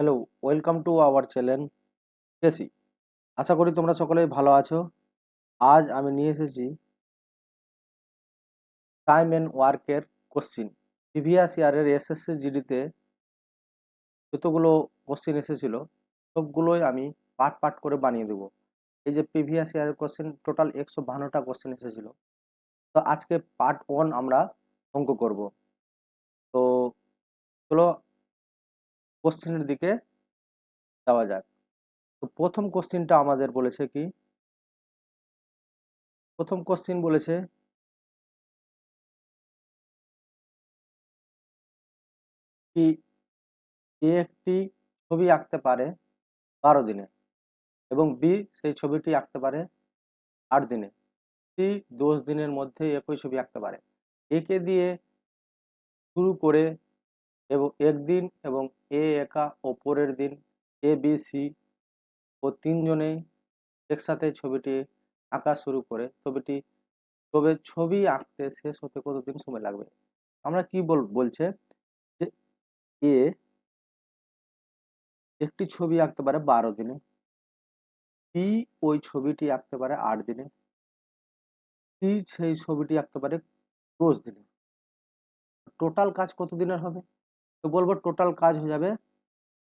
Hello, welcome to our channel KC. আশা করি তোমরা সকলেই ভালো আছো। আজ আমি নিয়ে এসেছি টাইম অ্যান্ড ওয়ার্কের কোশ্চিন। প্রিভিয়াস ইয়ারের এসএসসি জিডিতে যতগুলো কোশ্চিন এসেছিল সবগুলোই আমি পার্ট পার্ট করে বানিয়ে দেবো। এই যে প্রিভিয়াস ইয়ারের কোশ্চেন টোটাল 152টা কোশ্চেন এসেছিল। তো আজকে পার্ট 1 আমরা অঙ্ক করব। তো চলো কোশ্চেনের দিকে যাওয়া যাক। তো প্রথম কোশ্চেনটা আমাদের বলেছে কি, প্রথম কোশ্চেন বলেছে কি এ একটি ছবি আঁকতে পারে 12 দিনে এবং বি সেই ছবিটি আঁকতে পারে 8 দিনে। সি 10 দিনের মধ্যে একই ছবি আঁকতে পারে। একে দিয়ে শুরু করে এবং একদিন এবং এ একা ও পরের দিন এ বি সি ও তিনজনেই একসাথে ছবিটি আঁকা শুরু করে তবে ছবি আঁকতে শেষ হতে কতদিন সময় লাগবে। আমরা কি বলছে যে এ একটি ছবি আঁকতে পারে 12 দিনে, বি ওই ছবিটি আঁকতে পারে 8 দিনে, সি সেই ছবিটি আঁকতে পারে 10 দিনে। টোটাল কাজ কত দিনের হবে? তো বলবো টোটাল কাজ হয়ে যাবে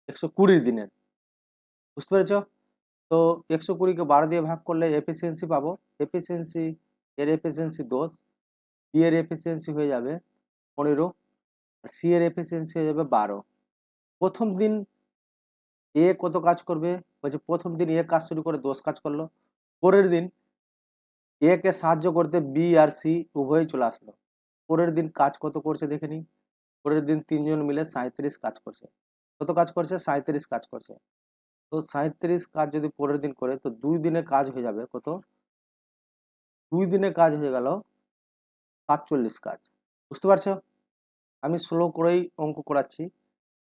120 দিনের। বুঝতে পেরেছ? তো 120কে 12 দিয়ে ভাগ করলে এফিসিয়েন্সি পাবো। এফিসিয়েন্সি এর এফিসিয়েন্সি 10, বি এর এফিসিয়েন্সি হয়ে যাবে 15, আর সি এর এফিসিয়েন্সি হয়ে যাবে 12। প্রথম দিন এ কত কাজ করবে? বলছে প্রথম দিন এ কাজ শুরু করে 10 কাজ করলো। পরের দিন এ কে সাহায্য করতে বি আর সি উভয়ই চলে আসলো। পরের দিন কাজ কত করছে দেখে নিই। পরের দিন তিনজন মিলে 37 কাজ করছে। কত কাজ করছে? 37 কাজ করছে। তো 37 কাজ যদি পরের দিন করে তো 2 দিনে কাজ হয়ে যাবে কত? 2 দিনে কাজ হয়ে গেল 47 কাজ। বুঝতে পারছো? আমি স্লো করেই অঙ্ক করাচ্ছি।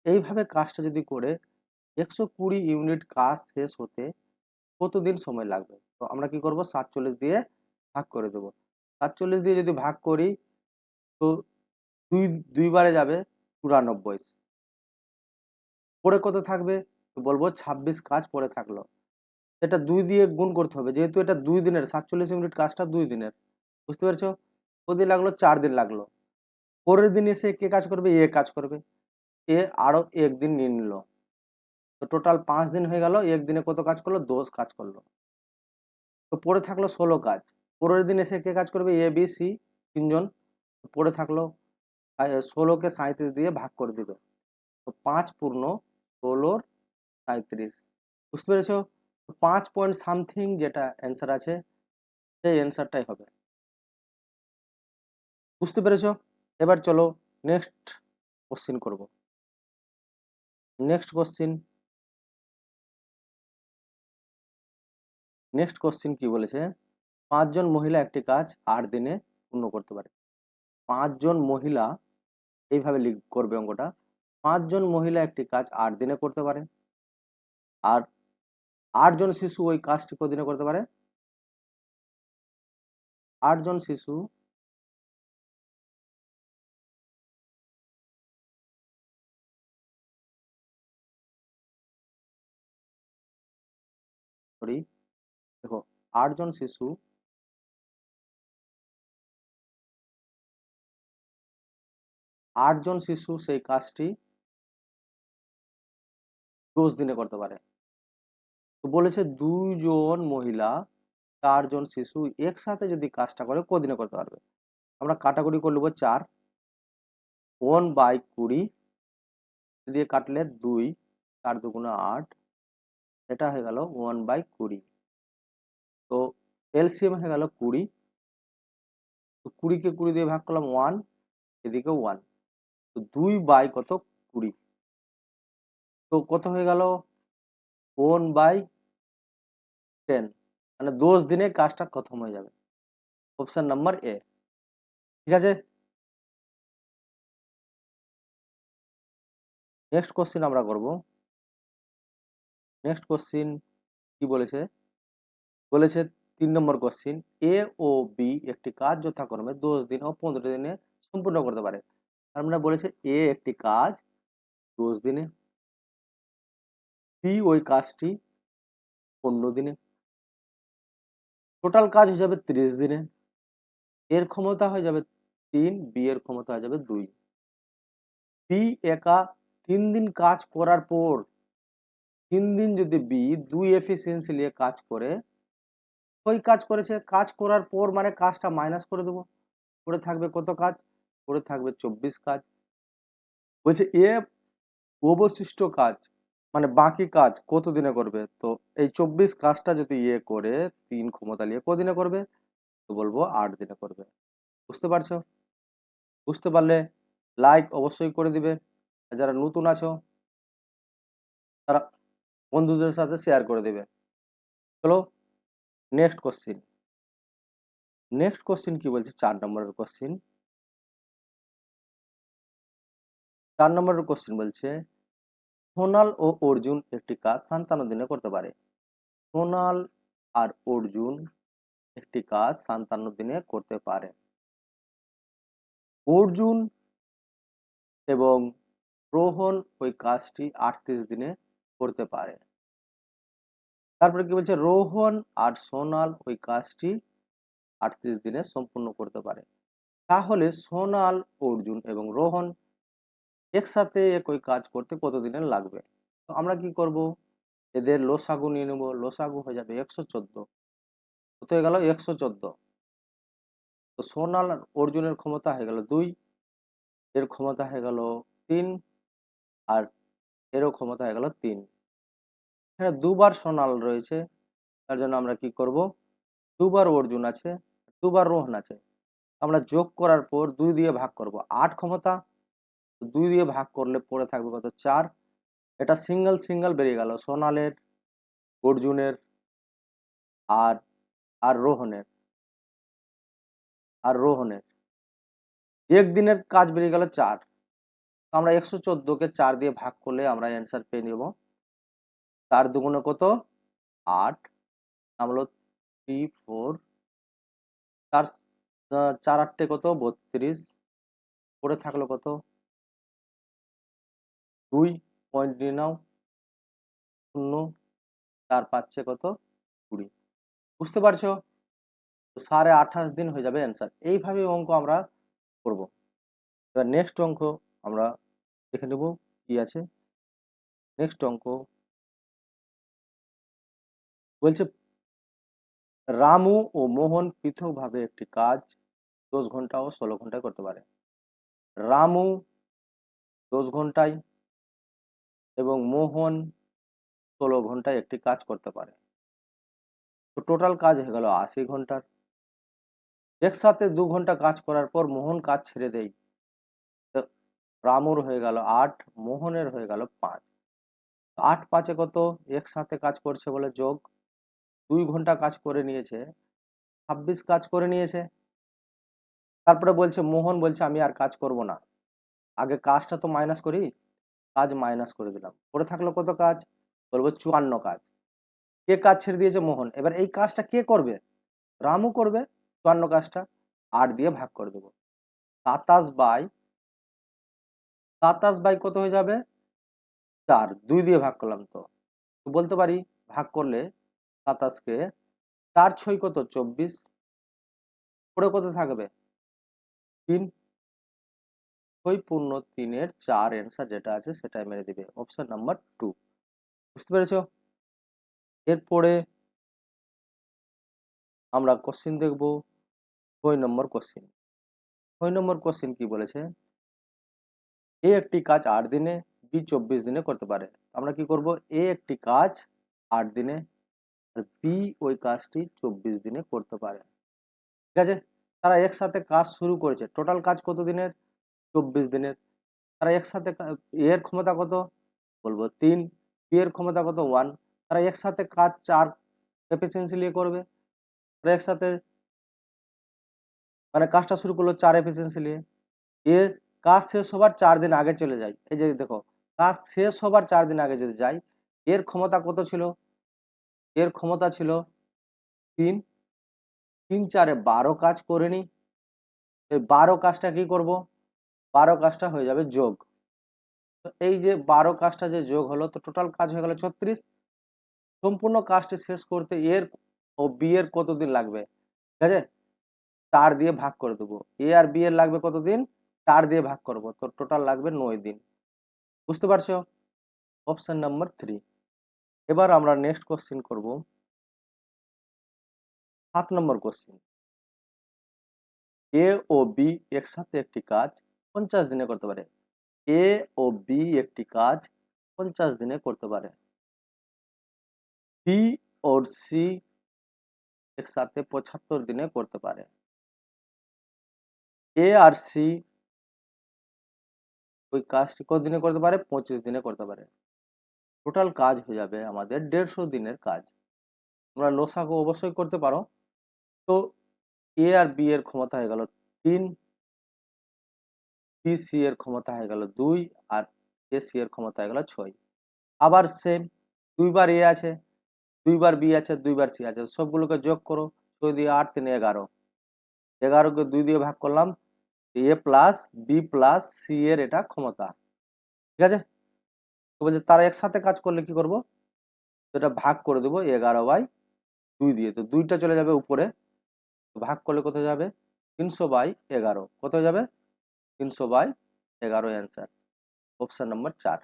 এইভাবে কাজটা যদি করে 120 ইউনিট কাজ শেষ হতে কতদিন সময় লাগবে? তো আমরা কি করব? 47 দিয়ে ভাগ করে দেবো। 47 দিয়ে যদি ভাগ করি তো দুইবারে যাবে 94। পরে কত থাকবে? তো বলবো 26 কাজ পরে থাকলো। এটা 2 দিয়ে গুণ করতে হবে, যেহেতু এটা 2 দিনের 47 ইউনিট কাজটা 2 দিনের। বুঝতে পেরেছো? কদিন লাগলো? 4 দিন লাগলো। পরের দিন এসে কে কাজ করবে? এ কাজ করবে। এ আরো একদিন নিয়ে নিল। তো টোটাল 5 দিন হয়ে গেল। একদিনে কত কাজ করলো? 10 কাজ করলো। তো পরে থাকলো 16 কাজ। পরের দিন এসে কে কাজ করবে? এ বি সি তিনজন। পরে থাকলো 16কে 37 দিয়ে ভাগ করে দিবে। তো 5 পূর্ণ 16 37। বুঝতে পেরেছো? 5 পয়েন্ট সামথিং যেটা অ্যান্সার আছে সেই অ্যান্সারটাই হবে। বুঝতে পেরেছো? এবার চলো নেক্সট কোশ্চিন করব। নেক্সট কোশ্চিন কি বলেছে? 5 জন মহিলা একটি কাজ 8 দিনে পূর্ণ করতে পারে। 5 জন মহিলা এইভাবে করবে অঙ্কটা। 5 জন মহিলা একটি কাজ 8 দিনে করতে পারে, আর 8 জন শিশু ওই কাজটি কদিনে করতে পারে? 8 জন শিশু সরি দেখো 8 জন শিশু 8 জন শিশু সেই কাজটি 10 দিনে করতে পারে। তো বলেছে 2 জন মহিলা 4 জন শিশু একসাথে যদি কাজটা করে কদিনে করতে পারবে? আমরা কাটাকুটি করে নেবো 4, 1/20 দিয়ে কাটলে 2, 4 দুগুণে 8, এটা হয়ে গেল 1/20। তো এলসিএম হয়ে গেল 20। তো 20কে 20 দিয়ে ভাগ করলাম 1, এদিকে 1। তো 2/কত? 20। তো কত হয়ে গেল? 1/10। মানে 10 দিনে কাজটা খতম হয়ে যাবে। Option number A. ঠিক আছে? নেক্সট কোশ্চিন আমরা করব। নেক্সট কোশ্চিন কি বলেছে? বলেছে 3 নম্বর কোশ্চিন, এ ও বি একটি কাজ যথাক্রমে 10 দিন ও 15 দিনে সম্পূর্ণ করতে পারে। তার মানে বলেছে এ একটি কাজ 10 দিনে, বি ওই কাজটি 15 দিনে, টোটাল কাজ হয়ে যাবে 30 দিনে। এর ক্ষমতা হয়ে যাবে 3, বি এর ক্ষমতা হয়ে যাবে 2। বি একা 3 দিন কাজ করার পর 3 দিন যদি বি 2 এফিসিয়েন্সি নিয়ে কাজ করে, ওই কাজ করেছে, কাজ করার পর মানে কাজটা মাইনাস করে দেবো, পড়ে থাকবে কত কাজ? পড়ে থাকবে 24 কাজ। বলছে এ অবশিষ্ট কাজ মানে বাকি কাজ কত দিনে করবে? তো এই 24 কাজটা যদি করে 3 ক্ষমতা নিয়ে কদিনে করবে? তো বলবো 8 দিনে করবে। বুঝতে পারছো? বুঝতে পারলে লাইক অবশ্যই করে দিবে, আর যারা নতুন আছো তারা বন্ধুদের সাথে শেয়ার করে দেবে। চলো নেক্সট কোশ্চিন। নেক্সট কোশ্চিন কি বলছে? 4 নম্বরের কোশ্চিন। 4 নম্বরের কোশ্চিন বলছে সোনাল ও অর্জুন একটি কাজ 57 দিনে করতে পারে। সোনাল আর অর্জুন একটি কাজ 57 দিনে করতে পারে। অর্জুন এবং রোহন ওই কাজটি 38 দিনে করতে পারে। তারপরে কি বলছে? রোহন আর সোনাল ওই কাজটি 38 দিনে সম্পূর্ণ করতে পারে। তাহলে সোনাল, অর্জুন এবং রোহন একসাথে একই কাজ করতে কত দিনের লাগবে? তো আমরা কি করব? এদের লসাগু নিয়ে নেব। লসাগু হয়ে যাবে 114। কত হয়ে গেল? 114। তো সোনাল আর অর্জুনের ক্ষমতা হয়ে গেল 2, এর ক্ষমতা হয়ে গেল 3, আর এরও ক্ষমতা হয়ে গেল 3। এখানে দুবার সোনাল রয়েছে, তার জন্য আমরা কি করব? দুবার অর্জুন আছে, দুবার রোহন আছে, আমরা যোগ করার পর 2 দিয়ে ভাগ করব। 8 ক্ষমতা, 2 দিয়ে ভাগ করলে পড়ে থাকবে কত? 4। এটা সিঙ্গেল সিঙ্গেল বেরিয়ে গেল, সোনালের, অর্জুনের আর আর রোহনের একদিনের কাজ বেরিয়ে গেল 4। আমরা 114কে 4 দিয়ে ভাগ করলে আমরা অ্যান্সার পেয়ে নেব 4 দুগুণে কত? 8। আমরা 3 4 4 4 8 কত? 32। পড়ে থাকলো কত? 2 পয়েন্ট নিয়ে নাও, 0 4 5 কত? 20। বুঝতে পারছো? 28.5 দিন হয়ে যাবে অ্যান্সার। এইভাবে অঙ্ক আমরা করব। এবার নেক্সট অঙ্ক আমরা দেখে নেব কি আছে। নেক্সট অঙ্ক বলছে রামু ও মোহন পৃথকভাবে একটি কাজ 10 ঘন্টা ও 16 ঘন্টায় করতে পারে। রামু 10 ঘন্টায় এবং মোহন 16 ঘন্টায় একটি কাজ করতে পারে। তো টোটাল কাজ হয়ে গেল 80 ঘন্টার। একসাথে 2 ঘন্টা কাজ করার পর মোহন কাজ ছেড়ে দেয়। তো রামুর হয়ে গেল 8, মোহনের হয়ে গেল 5। 8 5 কত? একসাথে কাজ করছে বলে যোগ, 2 ঘন্টা কাজ করে নিয়েছে, 26 কাজ করে নিয়েছে। তারপরে বলছে মোহন বলছে আমি আর কাজ করব না। আগে কাজটা তো মাইনাস করি, কাজ মাইনাস করে দিলাম, পড়ে থাকলো কত কাজ? বলবো 54 কাজ। কে কাজ ছেড়ে দিয়েছে? মোহন। এবার এই কাজটা কে করবে? রামু করবে। 54 কাজটা 8 দিয়ে ভাগ করে দেবো। 27 বাই কত হয়ে যাবে? 4। 2 দিয়ে ভাগ করলাম, তো বলতে পারি ভাগ করলে 27কে 4 6 কত? 24। পড়ে কত থাকবে? 3। 6 পূর্ণ 3-এর 4 অ্যান্সার যেটা আছে সেটাই মেরে দিবে, অপশন নাম্বার 2। বুঝতে পেরেছো? এরপরে আমরা কোশ্চিন দেখব 6 নম্বর কোশ্চিন। 6 নম্বর কোশ্চিন কি বলেছে? এ একটি কাজ 8 দিনে, বি 24 দিনে করতে পারে। আমরা কি করব? এ একটি কাজ 8 দিনে আর বি ওই কাজটি 24 দিনে করতে পারে। ঠিক আছে? তারা একসাথে কাজ শুরু করেছে। টোটাল কাজ কত দিনের? 24 দিনের। তারা একসাথে এর ক্ষমতা কত? বলবো 3। বি এর ক্ষমতা কত? 1। তারা একসাথে কাজ 4 এফিসিয়েন্সি নিয়ে করবে। তারা একসাথে মানে কাজটা শুরু করলো 4 এফিসিয়েন্সি নিয়ে। এ কাজ শেষ হবার 4 দিন আগে চলে যায়। এই যে দেখো, কাজ শেষ হবার 4 দিন আগে যদি যাই, এর ক্ষমতা কত ছিল? এর ক্ষমতা ছিল 3। 3 4 12 কাজ করে নি। এই 12 কাজটা কি করব? 12 কাজটা হয়ে যাবে যোগ। তো এই যে 12 কাজটা যে যোগ হলো, তো টোটাল কাজ হয়ে গেল 36। সম্পূর্ণ কাজটি শেষ করতে এর ও বি এর কতদিন লাগবে? ঠিক আছে, 4 দিয়ে ভাগ করে দেবো। এ আর বি এর লাগবে কতদিন? 4 দিয়ে ভাগ করব, তো টোটাল লাগবে 9 দিন। বুঝতে পারছো? Option number 3। এবার আমরা নেক্সট কোশ্চেন করব 7 নম্বর কোশ্চেন। এ ও বি একসাথে একটি কাজ 50 দিনে করতে পারে। এ ও বি একটি কাজ 50 দিনে করতে পারে। বি ও সি একসাথে 75 দিনে করতে পারে। এ আর সি ওই কাজটি কত দিনে করতে পারে? 25 দিনে করতে পারে। টোটাল কাজ হয়ে যাবে আমাদের 150 দিনের কাজ। তোমরা লসাগু অবশ্যই করতে পারো। তো এ আর বি এর ক্ষমতা হয়ে গেল 3, বি সি এর ক্ষমতা হয়ে গেল 2, আর এ সি এর ক্ষমতা হয়ে গেল 6। আবার সেম, দুইবার এ আছে, দুইবার বি আছে, দুইবার সি আছে, সবগুলোকে যোগ করো। 6 দিয়ে 8, 3 11। 11কে 2 দিয়ে ভাগ করলাম, এ প্লাস বি প্লাস সি এর এটা ক্ষমতা। ঠিক আছে, তো বলছে তারা একসাথে কাজ করলে কি করব? এটা ভাগ করে দেবো 11/2 দিয়ে। তো 2টা চলে যাবে উপরে, ভাগ করলে কোথায় যাবে? 300/11। কোথায় যাবে? 300/11 অ্যান্সার, অপশন নাম্বার 4।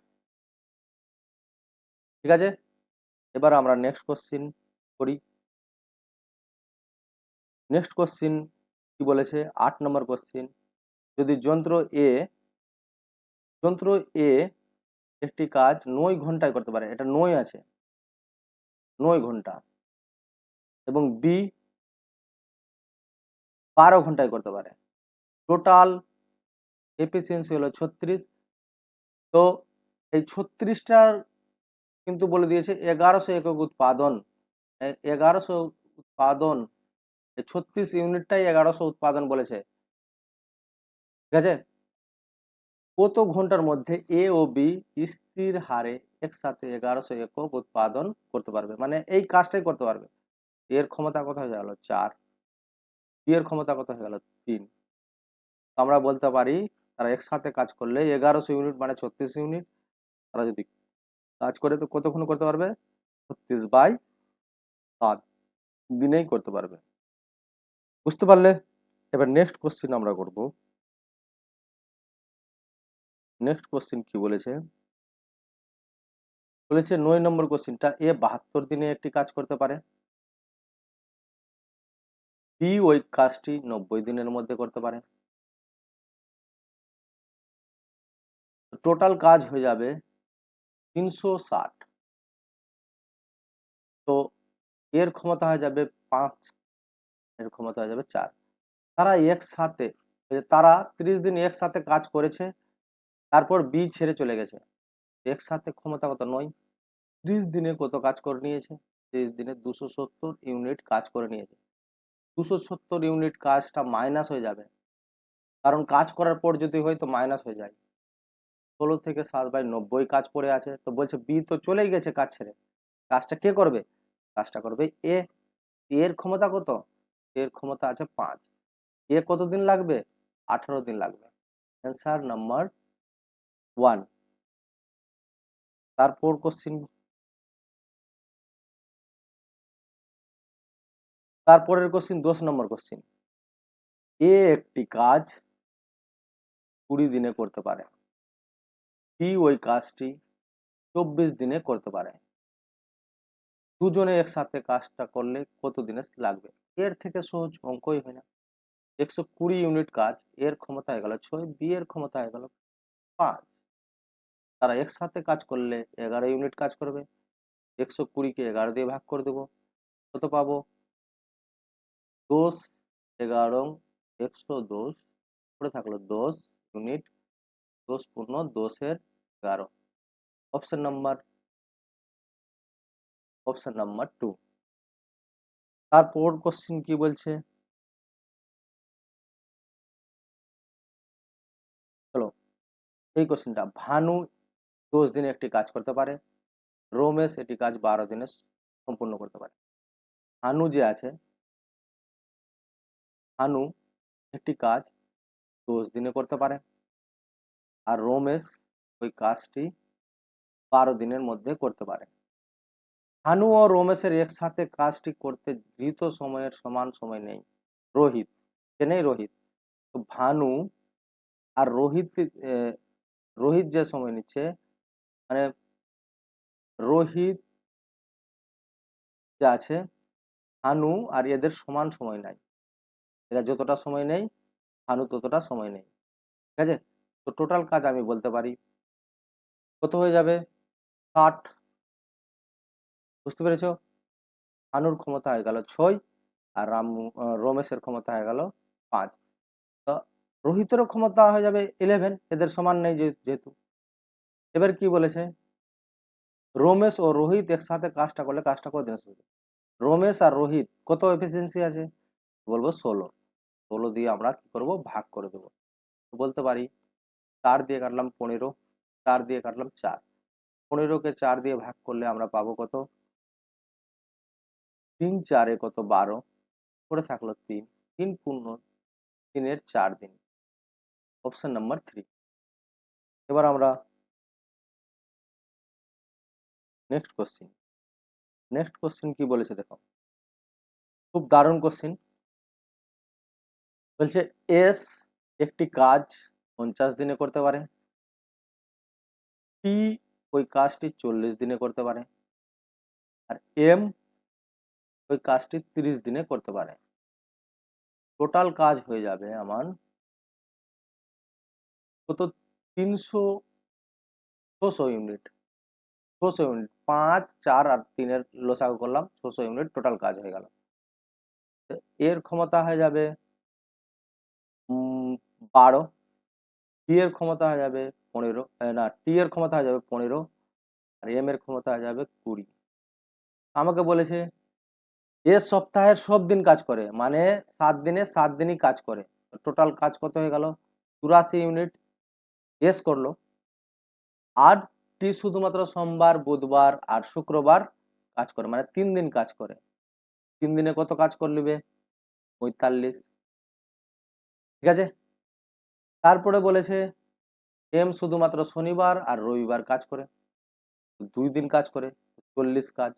ঠিক আছে, এবার আমরা নেক্সট কোশ্চিন করি। নেক্সট কোশ্চিন কি বলেছে? 8 নম্বর কোশ্চিন। যদি যন্ত্র এ একটি কাজ 9 ঘন্টায় করতে পারে, এটা 9 আছে, 9 ঘন্টা, এবং বি 12 ঘন্টায় করতে পারে, টোটাল এফিসিয়েন্সি হলো 36। তো এই 36টার কিন্তু বলে দিয়েছে 1100 একক উৎপাদন। 1100 উৎপাদন, 36 ইউনিটটাই 1100 উৎপাদন বলেছে। ঠিক আছে, কত ঘন্টার মধ্যে এ ও বি স্থির হারে একসাথে 1100 একক উৎপাদন করতে পারবে? মানে এই কাজটাই করতে পারবে। এর ক্ষমতা কত হয়ে গেল? 4। বি এর ক্ষমতা কত হয়ে গেল? 3। আমরা বলতে পারি তারা একসাথে কাজ করলে 1100 ইউনিট মানে 36 ইউনিট। তারা যদি কাজ করে তো কতক্ষণ করতে পারবে? 36/7 দিনেই করতে পারবে। বুঝতে পারলে? এবার নেক্সট কোশ্চিন আমরা করব। নেক্সট কোশ্চিন কি বলেছে? বলেছে 9 নম্বর কোশ্চিনটা, এ 72 দিনে একটি কাজ করতে পারে, বি ওই কাজটি 90 দিনের মধ্যে করতে পারে। টোটাল কাজ হয়ে যাবে 360। তো এর ক্ষমতা হয়ে যাবে 5, এর ক্ষমতা হয়ে যাবে 4। তারা একসাথে, তারা 30 দিন একসাথে কাজ করেছে, তারপর বি ছেড়ে চলে গেছে। একসাথে ক্ষমতা কত? 9। 30 দিনে কত কাজ করে নিয়েছে? 30 দিনে 270 ইউনিট কাজ করে নিয়েছে। 270 ইউনিট কাজটা মাইনাস হয়ে যাবে, কারণ কাজ করার পর যদি হয় তো মাইনাস হয়ে যায়। 16 থেকে 7/90 কাজ পড়ে আছে। তো বলছে বি তো চলেই গেছে কাজ ছেড়ে, কাজটা কে করবে? কাজটা করবে এ। এর ক্ষমতা কত? এর ক্ষমতা আছে 5। এ কতদিন লাগবে? 18 দিন লাগবে। Answer number 1। তারপর কোশ্চিন, তারপরের কোশ্চিন 10 নম্বর কোশ্চিন। এ একটি কাজ 20 দিনে করতে পারে, বি ওই কাজটি 24 দিনে করতে পারে। দুজনে একসাথে কাজটা করলে কত দিনে লাগবে? এর থেকে সহজ অঙ্কই হয় না। 120 ইউনিট কাজ, এর ক্ষমতা হয়ে গেল 6, বি এর ক্ষমতা হয়ে গেল 5। তারা একসাথে কাজ করলে 11 ইউনিট কাজ করবে। 120কে 11 দিয়ে ভাগ করে দেবো, কত পাবো? 10, 11, 110, পড়ে থাকলো 10 ইউনিট, 10 পূর্ণ 10 এর 11। Option number 2। তারপর কোশ্চিন কি বলছে? চলো এই কোশ্চিনটা, ভানু 10 দিনে একটি কাজ করতে পারে, রমেশ এটি কাজ 12 দিনে সম্পূর্ণ করতে পারে। ভানু যে আছে, ভানু একটি কাজ 10 দিনে করতে পারে, আর রমেশ ওই কাজটি 12 দিনের মধ্যে করতে পারে। ভানু ও রমেশের একসাথে কাজটি করতে ধৃত সময়ের সমান সময় নেই। রোহিত, কে নেই রোহিত, তো ভানু আর রোহিত, রোহিত যে সময় নিচ্ছে, মানে রোহিত যে আছে, ভানু আর এদের সমান সময় নাই। এরা যতটা সময় নেই ভানু ততটা সময় নেই। ঠিক আছে, তো টোটাল কাজ আমি বলতে পারি কত হয়ে যাবে, 60। বুঝতে পেরেছো? ভানুর ক্ষমতা হয়ে গেল 6 আর রমেশের ক্ষমতা হয়ে গেল 5। তো রোহিতেরও ক্ষমতা হয়ে যাবে 11, এদের সমান নেই যেহেতু। এবার কি বলেছে, রমেশ ও রোহিত একসাথে কাজটা করলে কাজটা কত দিনে শেষ হবে? রমেশ আর রোহিত কত এফিসিয়েন্সি আছে, বলবো 16। 16 দিয়ে আমরা কি করব, ভাগ করে দেবো। বলতে পারি 4 দিয়ে কাটলাম 15, 4 দিয়ে কাটলাম 4, 15কে 4 দিয়ে ভাগ করলে আমরা পাবো কত, 3 4 কত 12, পড়ে থাকলো 3, 3 পূর্ণ 3-এর 4 দিন। Option number 3। এবার আমরা নেক্সট কোশ্চিন। নেক্সট কোশ্চিন কি বলেছে দেখো, খুব দারুণ কোশ্চিন। বলছে এস একটি কাজ 50 দিনে করতে পারে, টি ওই কাজটি 40 দিনে করতে পারে, আর এম ওই কাজটি 30 দিনে করতে পারে। টোটাল কাজ হয়ে যাবে আমার কত, 300 600 ইউনিট। 600 ইউনিট, 5 4 আর 3-এর লসাগু করলাম, 600 ইউনিট টোটাল কাজ হয়ে গেল। এর ক্ষমতা হয়ে যাবে 12, টি এর ক্ষমতা হয়ে যাবে 15, না টি এর ক্ষমতা হয়ে যাবে 15 আর এম এর ক্ষমতা হয়ে যাবে 20। আমাকে বলেছে এ সপ্তাহের সব দিন কাজ করে, মানে 7 দিনে 7 দিনই কাজ করে। টোটাল কাজ কত হয়ে গেল, 84 ইউনিট। এস করলো, আর টি শুধুমাত্র সোমবার বুধবার আর শুক্রবার কাজ করে, মানে 3 দিন কাজ করে। 3 দিনে কত কাজ করলিবে, 45। ঠিক আছে, তারপরে বলেছে এম শুধুমাত্র শনিবার আর রবিবার কাজ করে, 2 দিন কাজ করে, 40 কাজ।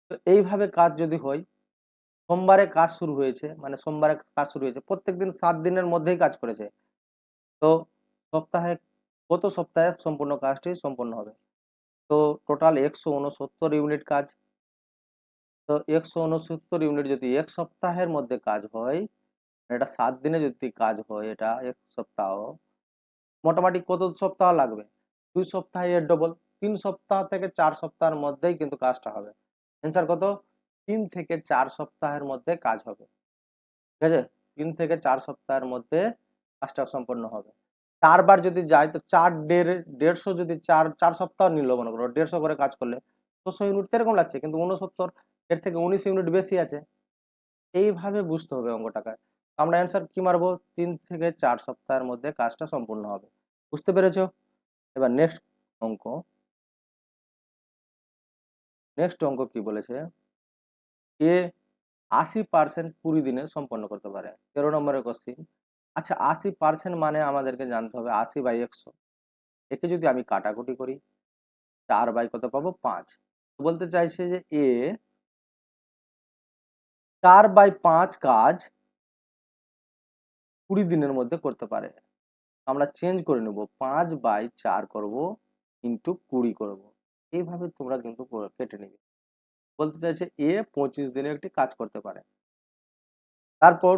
তো এইভাবে কাজ যদি হয়, সোমবারে কাজ শুরু হয়েছে, মানে সোমবারে কাজ শুরু হয়েছে, প্রত্যেকদিন 7 দিনের মধ্যেই কাজ করেছে, তো সপ্তাহে কত সপ্তাহে সম্পূর্ণ কাজটি সম্পন্ন হবে, তো টোটাল 169 ইউনিট কাজ। তো 169 ইউনিট যদি এক সপ্তাহের মধ্যে কাজ হয়, এটা 7 দিনে যদি কাজ হয়, এটা এক সপ্তাহ, মোটামুটি কত সপ্তাহ লাগবে, 2 সপ্তাহে এর ডবল, 3 সপ্তাহ থেকে 4 সপ্তাহের মধ্যেই কিন্তু কাজটা হবে। অ্যান্সার কত, 3 থেকে 4 সপ্তাহের মধ্যে কাজ হবে। ঠিক আছে, 3 থেকে 4 সপ্তাহের মধ্যে কাজটা সম্পন্ন হবে। 4 বার যদি যায় তো 150 যদি 4 সপ্তাহ নিল, মনে করো 150 করে কাজ করলে 600 ইউনিট এরকম লাগছে, কিন্তু 69 এর থেকে 19 ইউনিট বেশি আছে। এইভাবে বুঝতে হবে অঙ্কটাকে। আমরা অ্যান্সার কি মারবো, 3 থেকে 4 সপ্তাহের মধ্যে কাজটা সম্পূর্ণ হবে। বুঝতে পেরেছো? এবার অঙ্ক নেক্সট অঙ্ক কি বলেছে, এ 80% 20 দিনে সম্পন্ন করতে পারে। 13 নম্বরের কোশ্চিন। আচ্ছা, 80% মানে আমাদেরকে জানতে হবে 80/100, একে যদি আমি কাটাকুটি করি 4 কত পাবো, 5। বলতে চাইছে যে এ 4/5 কাজ 20 দিনের মধ্যে করতে পারে। আমরা চেঞ্জ করে নেব, 5/4 করব, ইন্টু 20 করব। এইভাবে তোমরা কিন্তু কেটে নেবে। বলতে চাইছে এ 25 দিনে একটি কাজ করতে পারে। তারপর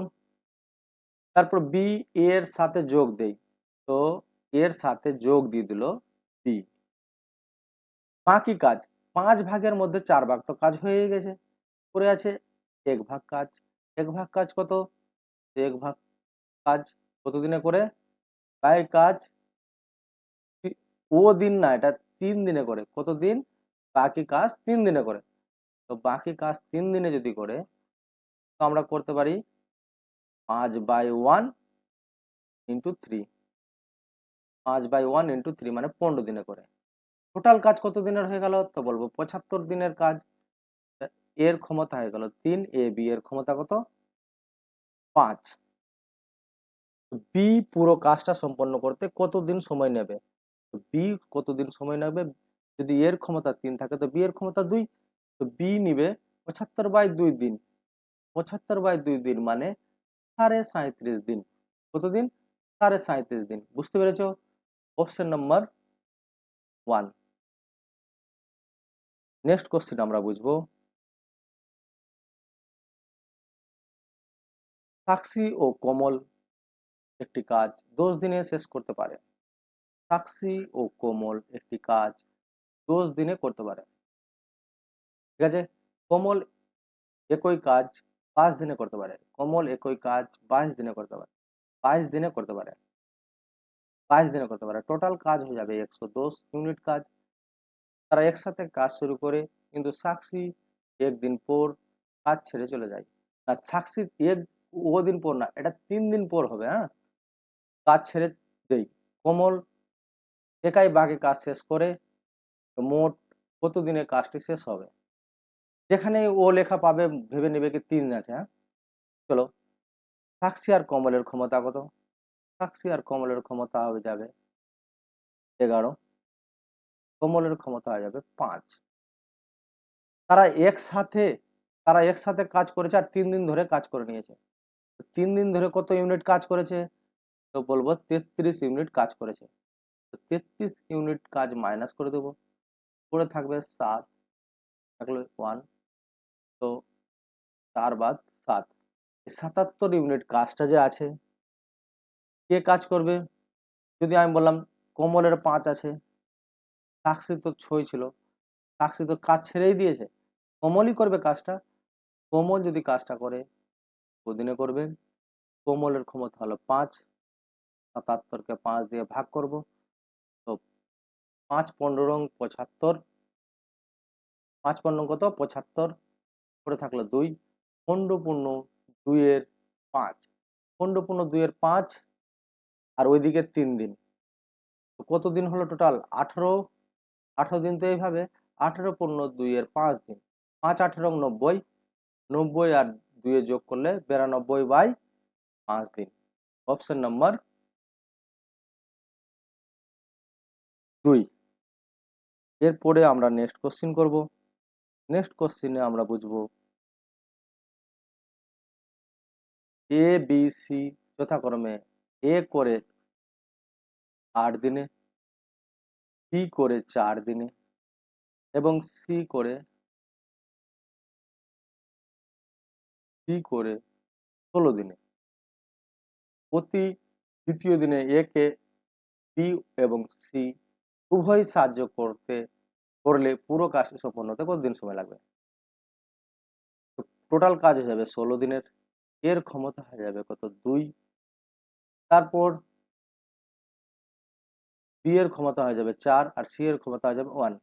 তারপর বি এর সাথে যোগ দেই, তো এর সাথে যোগ দিয়ে দিল বি। বাকি কাজ 5 ভাগের মধ্যে 4 ভাগ তো কাজ হয়ে গেছে, পড়ে আছে 1 ভাগ কাজ। 1 ভাগ কাজ কত, 1 ভাগ কাজ কত দিনে করে, বাই কাজ ও দিন না, এটা 3 দিনে করে। কত দিন, বাকি কাজ 3 দিনে করে। তো বাকি কাজ 3 দিনে যদি করে, তো আমরা করতে পারি 5/1 ইন্টু 3, 5/1 ইন্টু 3 মানে 15 দিনে করে। টোটাল কাজ কত দিনের হয়ে গেল, তো বলবো 75 দিনের কাজ। এর ক্ষমতা হয়ে গেল 3, এ বি এর ক্ষমতা কত, 5। বি পুরো কাজটা সম্পন্ন করতে কতদিন সময় নেবে? বি কতদিন সময় নেবে? যদি এর ক্ষমতা 3 থাকে তো বি এর ক্ষমতা 2, তো বি নিবে 75/2 দিন। 75/2 দিন মানে 37.5 দিন। কতদিন? 37.5 দিন। বুঝতে পেরেছো? Option number 1। নেক্সট কোশ্চেন আমরা বুঝবো। সাক্ষী ও কমল একটি কাজ 10 দিনে শেষ করতে পারে। সাক্ষী ও কোমল একটি কাজ 10 দিনে করতে পারে। ঠিক আছে? কোমল একই কাজ 5 দিনে করতে পারে। কমল একই কাজ 22 দিনে করতে পারে। 22 দিনে করতে পারে। 22 দিনে করতে পারে। টোটাল কাজ হয়ে যাবে 110 ইউনিট কাজ। তারা একসাথে কাজ শুরু করে, কিন্তু সাক্ষী একদিন পর কাজ ছেড়ে চলে যায়। না, সাক্ষী এক দিন পর না, এটা 3 দিন পর হবে। হ্যাঁ, কাজ ছেড়ে দেই। কমল একাই বাকি কাজ শেষ করে। তো মোট কত দিনে কাজটি শেষ হবে? যেখানে ও লেখা পাবে ভেবে নেবে কি 3 আছে। হ্যাঁ, চলো। সাক্ষী আর কমলের ক্ষমতা কত? সাক্ষী আর কমলের ক্ষমতা হয়ে যাবে 11, কমলের ক্ষমতা হয়ে যাবে 5। তারা একসাথে তারা একসাথে কাজ করেছে আর 3 দিন ধরে কাজ করে নিয়েছে। 3 দিন ধরে কত ইউনিট কাজ করেছে? তো বলবো 33 ইউনিট কাজ করেছে। তো 33 ইউনিট কাজ মাইনাস করে দেবো, পড়ে থাকবে 7, থাকলো 1। তো 4 বাদ 7, 77 ইউনিট কাজটা যে আছে, কে কাজ করবে? যদি আমি বললাম কমলের 5 আছে, সাক্ষী তো 6 ছিল, সাক্ষী তো কাজ ছেড়েই দিয়েছে, কমলই করবে কাজটা। কোমল যদি কাজটা করে কদিনে করবে? কোমলের ক্ষমতা হলো 5, 77কে 5 দিয়ে ভাগ করব। তো 5 15 75, 5 15 কত? 75, পড়ে থাকলো 2, 15 2 এর 5, 15 2 এর 5, আর ওইদিকে 3 দিন। তো কত দিন হলো টোটাল? 18। 18 দিন তো এইভাবে 18 2 এর 5 দিন, 5 18 90, 90 আর 2 এ যোগ করলে 92/5 দিন। Option number 2। এরপরে আমরা নেক্সট কোশ্চিন করব। নেক্সট কোশ্চিনে আমরা বুঝবো এ বি সি যথাক্রমে এ করে 8 দিনে, বি করে 4 দিনে এবং সি করে 16 দিনে। প্রতি দ্বিতীয় দিনে এ কে বি এবং সি উভয় সাহায্য করলে পুরো কাজটি সম্পন্ন হতে কতদিন সময় লাগবে? টোটাল কাজ হয়ে যাবে 16 দিনের। এর ক্ষমতা হয়ে যাবে কত? 2। তারপর বি এর ক্ষমতা হয়ে যাবে 4 আর সি এর ক্ষমতা হয়ে যাবে 1।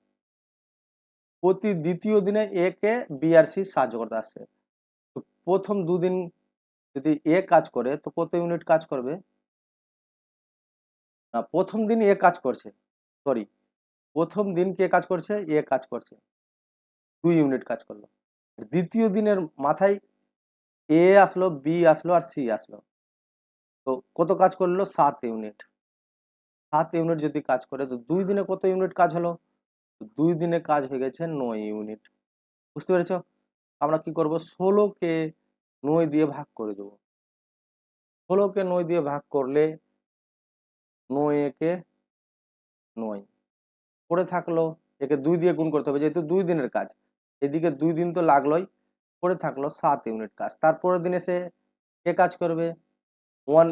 প্রতি দ্বিতীয় দিনে এ কে বি আর সি সাহায্য করতে আসছে। তো প্রথম 2 দিন যদি এ কাজ করে তো কত ইউনিট কাজ করবে? না, প্রথম দিন এ কাজ করছে, সরি, প্রথম দিন কে কাজ করছে? এ কাজ করছে, 2 ইউনিট কাজ করলো। দ্বিতীয় দিনের মাথায় এ আসলো, বি আসলো আর সি আসলো, তো কত কাজ করলো? 7 ইউনিট। 7 ইউনিট যদি কাজ করে তো 2 দিনে কত ইউনিট কাজ হলো? 2 দিনে কাজ হয়ে গেছে 9 ইউনিট। বুঝতে পেরেছ? আমরা কি করব? 16কে 9 দিয়ে ভাগ করে দেবো। 16কে 9 দিয়ে ভাগ করলে 9 একে 9 পড়ে থাকলো, একে 2 দিয়ে গুণ করতে হবে যেহেতু 2 দিনের কাজ, এদিকে 2 দিন তো লাগলোই। পড়ে থাকলো 7 ইউনিট কাজ। তারপরের দিনে সে কে কাজ করবে? 1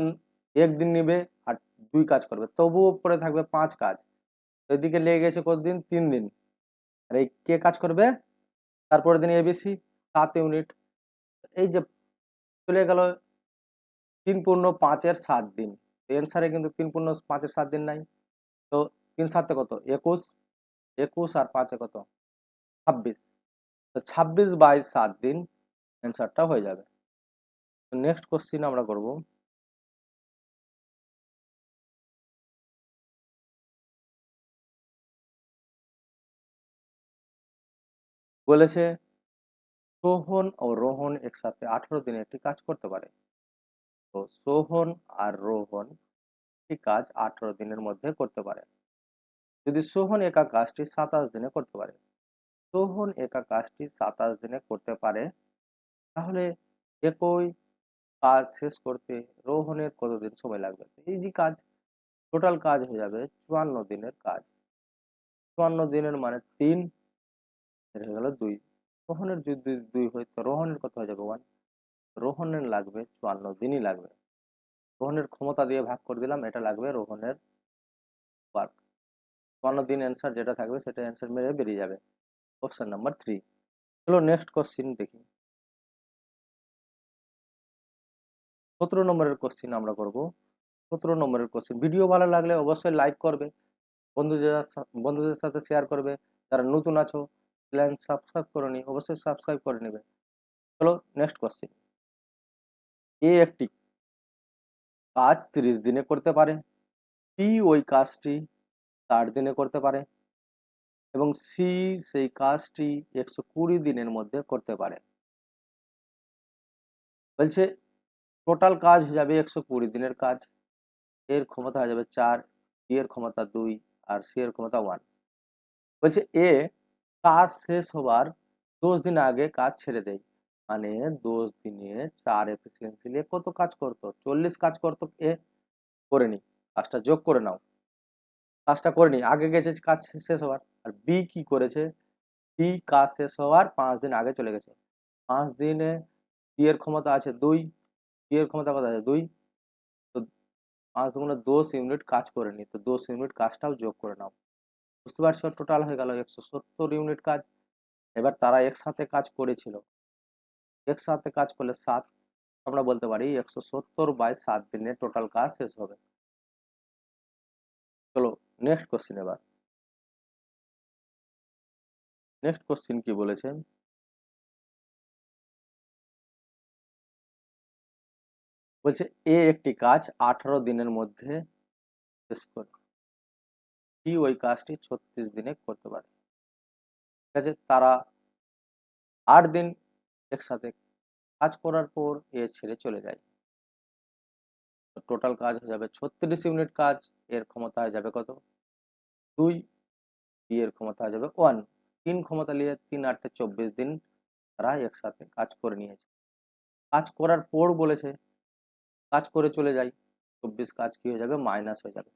1 দিন নিবে আর 2 কাজ করবে, তবুও পড়ে থাকবে 5 কাজ। এদিকে লেগে গেছে কতদিন? 3 দিন। আর এই কে কাজ করবে? তারপরের দিন এবিসি 7 ইউনিট। এই যে চলে গেল 3 পূর্ণ 5 এর 7 দিন। এনসারে কিন্তু 3 পূর্ণ 5 এর 7 দিন নাই। তো 3 7 কত? 21, 21 আর 5 কত? 26। তো 26/7 দিন অ্যান্সারটা হয়ে যাবে। নেক্সট কোশ্চিন আমরা করব। বলেছে সোহন ও রোহন একসাথে 18 দিনে একটি কাজ করতে পারে। তো সোহন আর রোহন একটি কাজ 18 দিনের মধ্যে করতে পারে। যদি সোহন একা কাজটি 27 দিনে করতে পারে, সোহন একা কাজটি 27 দিনে করতে পারে, তাহলে একই কাজ শেষ করতে রোহনের কতদিন সময় লাগবে? এই যে কাজ, টোটাল কাজ হয়ে যাবে 54 দিনের কাজ। 54 দিনের মানে 3, এর হয়ে গেল 2। রোহনের যদি 2 হয় তো রোহনের কত হয়ে যাবে 1। রোহনের লাগবে 54 দিনই লাগবে। রোহনের ক্ষমতা দিয়ে ভাগ করে দিলাম, এটা লাগবে রোহনের ওয়ার্ক। 54 দিন অ্যান্সার যেটা থাকবে সেটা অ্যান্সার মেরে বেরিয়ে যাবে। Option number 3। চলো নেক্সট কোশ্চিন দেখি। 17 নম্বরের কোশ্চিন আমরা করব। 17 নম্বরের কোশ্চিন। ভিডিও ভালো লাগলে অবশ্যই লাইক করবে, বন্ধুদের সাথে শেয়ার করবে। যারা নতুন আছো চ্যানেল সাবস্ক্রাইব করোনি, অবশ্যই সাবস্ক্রাইব করে নেবে। চলো নেক্সট কোশ্চিন। এ একটি কাজ 30 দিনে করতে পারে, বি ওই কাজটি 60 দিনে করতে পারে এবং সি সেই কাজটি 120 দিনের মধ্যে করতে পারে। বলছে টোটাল কাজ হয়ে যাবে 120 দিনের কাজ, এর ক্ষমতা হয়ে যাবে 4, বি এর ক্ষমতা 2 আর সি এর ক্ষমতা 1। বলছে এ কাজ শেষ হবার 10 দিন আগে কাজ ছেড়ে দেয়, মানে 10 দিনে 4 এফিসিয়েন্সি নিয়ে কত কাজ করতো? 40 কাজ করতো। এ করে নি, কাজটা যোগ করে নাও, কাজটা করে নি, আগে গেছে কাজ শেষ হওয়ার। আর বি কি করেছে? বি কাজ শেষ হওয়ার 5 দিন আগে চলে গেছে। 5 দিনে বি এর ক্ষমতা আছে 2, বি এর ক্ষমতা কত আছে 2, তো 5 দুগুণে 10 ইউনিট কাজ করে নি, তো 10 ইউনিট কাজটাও যোগ করে নাও। বুঝতে পারছো? টোটাল হয়ে গেল 170 ইউনিট কাজ। এবার তারা একসাথে কাজ করেছিল, একসাথে কাজ করলে 7, আমরা বলতে পারি 170/7 দিনে টোটাল কাজ শেষ হবে। চলো নেক্সট কোশ্চিন। এবার নেক্সট কোশ্চিন কি বলেছে? বলছে এ একটি কাজ 18 দিনের মধ্যে শেষ করে, কি ওই কাজটি 36 দিনে করতে পারে? ঠিক আছে, তারা 8 দিন একসাথে কাজ করার পর এ ছেড়ে চলে যায়, টোটাল কাজ হয়ে যাবে 36 ইউনিট কাজ। এর ক্ষমতা হয়ে যাবে কত? 2, বি এর ক্ষমতা হয়ে যাবে 1। 3 ক্ষমতা নিয়ে 3 8 24 দিন তারা একসাথে কাজ করে নিয়েছে। কাজ করার পর বলেছে কাজ করে চলে যায়, 24 কাজ কি হয়ে যাবে? মাইনাস হয়ে যাবে।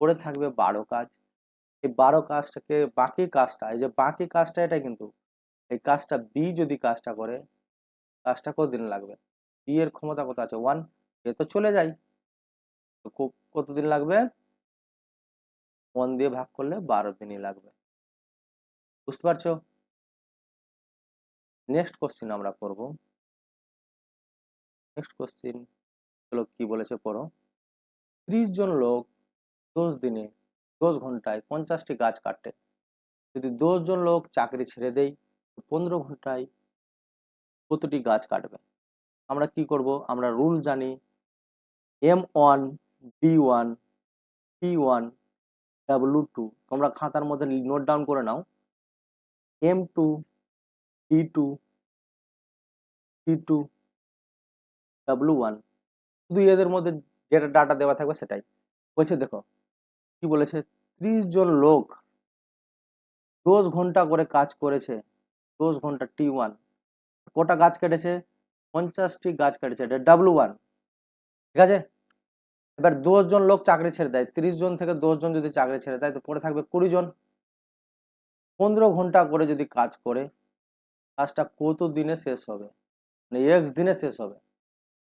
পড়ে থাকবে 12 কাজ। এই 12 কাজটাকে বাকি কাজটা, এই যে বাকি কাজটা, এটা কিন্তু এই কাজটা বি যদি কাজটা করে, কাজটা কতদিন লাগবে? বি এর ক্ষমতা কত আছে 1, এ তো চলে যায়, তো কতদিন লাগবে? 1 দিয়ে ভাগ করলে 12 দিনই লাগবে। বুঝতে পারছো? নেক্সট কোশ্চিন আমরা করব। নেক্সট কোশ্চিন চলো কি বলেছে পড়ো। 30 জন লোক 10 দিনে 10 ঘন্টায় 50টি গাছ কাটে। যদি 10 জন লোক চাকরি ছেড়ে দেয়, 15 ঘন্টায় কতটি গাছ কাটবে? আমরা কি করব? আমরা রুল জানি, M1 B1 T1 W2। তোমরা খাতার মধ্যে নোট ডাউন করে নাও, M2 T2 T2 W1। শুধু এদের মধ্যে যেটা ডাটা দেওয়া থাকবে সেটাই বলছে। দেখো কি বলেছে, 30 জন লোক 10 ঘন্টা করে কাজ করেছে, 10 ঘন্টা T1, কটা গাছ কেটেছে? 50টি গাছ কেটেছে, এটা W1। ঠিক আছে, এবার 10 জন লোক চাকরি ছেড়ে দেয়, 30 জন থেকে 10 জন যদি চাকরি ছেড়ে দেয় তো পড়ে থাকবে 20 জন। 15 ঘন্টা করে যদি কাজ করে, কাজটা কত দিনে শেষ হবে? মানে এক্স দিনে শেষ হবে।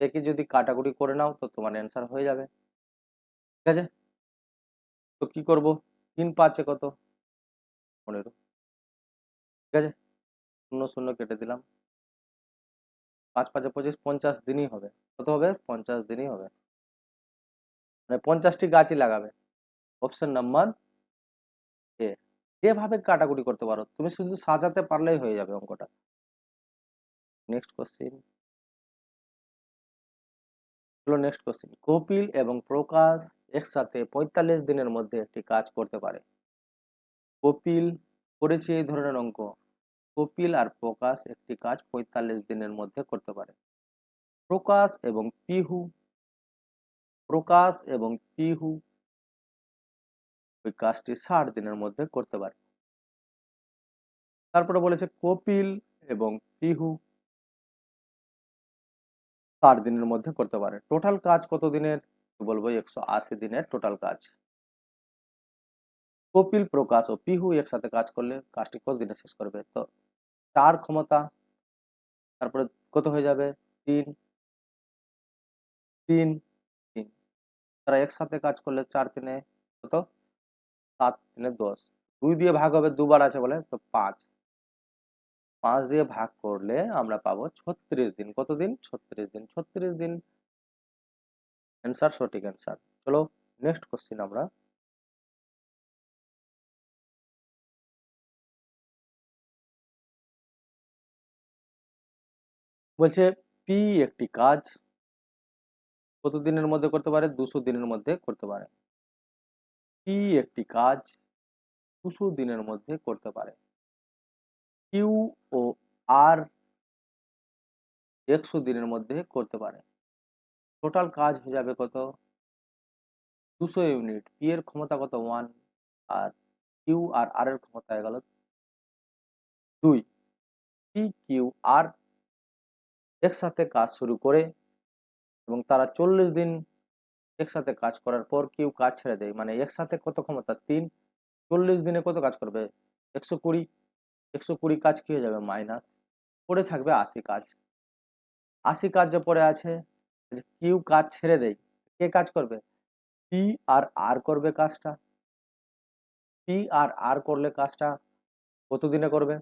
দেখে যদি কাটাকুটি করে নাও তো তোমার অ্যান্সার হয়ে যাবে। ঠিক আছে, তো কি করব? 3 5 কত? 15। ঠিক আছে, 0 0 কেটে দিলাম, 5 5 25, 50 দিনই হবে। কত হবে? 50 দিনই হবে, মানে 50টি গাছই লাগাবে। Option number A. যেভাবে কাটাকুটি করতে পারো তুমি, শুধু সাজাতে পারলেই হয়ে যাবে অঙ্কটা। Next question. চলো নেক্সট কোশ্চিন। কপিল এবং প্রকাশ একসাথে 45 দিনের মধ্যে একটি কাজ করতে পারে। কপিল করেছে এই ধরনের অঙ্ক, কপিল আর প্রকাশ একটি কাজ 45 দিনের মধ্যে করতে পারে। প্রকাশ এবং পিহু প্রকাশ এবং পিহু ওই কাজটি 60 দিনের মধ্যে করতে পারে। তারপরে বলেছে কপিল এবং পিহু 60 দিনের মধ্যে করতে পারে। টোটাল কাজ কত দিনের? বলবো 180 দিনের টোটাল কাজ। কপিল, প্রকাশ ও পিহু একসাথে কাজ করলে কাজটি কত দিনে শেষ করবে? তো 4 ক্ষমতা, তারপরে কত হয়ে যাবে? 3 3 3। তারা একসাথে কাজ করলে 4 3 কত? 7 3 10। 2 দিয়ে ভাগ হবে, দুবার আছে বলে, তো 5 5 দিয়ে ভাগ করলে আমরা পাবো 36 দিন। কত দিন? 36 দিন। 36 দিন অ্যান্সার, সঠিক অ্যান্সার। চলো নেক্সট কোশ্চিন আমরা। বলছে পি একটি কাজ কত দিনের মধ্যে করতে পারে? 200 দিনের মধ্যে করতে পারে। পি একটি কাজ 200 দিনের মধ্যে করতে পারে। কিউ ও আর 100 দিনের মধ্যে করতে পারে। টোটাল কাজ হয়ে যাবে কত? 200 ইউনিট। পি এর ক্ষমতা কত? 1। আর কিউ আর আর এর ক্ষমতা হয়ে গেল 2। পি কিউ আর একসাথে কাজ শুরু করে এবং তারা 40 দিন একসাথে কাজ করার পর কিউ কাজ ছেড়ে দেয়, মানে একসাথে কত ক্ষমতা? 3। 40 দিনে কত কাজ করবে? 120। 120 কাজ কি হয়ে যাবে? মাইনাস। পড়ে থাকবে 80 কাজ। 80 কাজ যে পড়ে আছে, কিউ কাজ ছেড়ে দেয়, কে কাজ করবে? পি আর আর করবে কাজটা। পি আর আর করলে কাজটা কত দিনে করবে?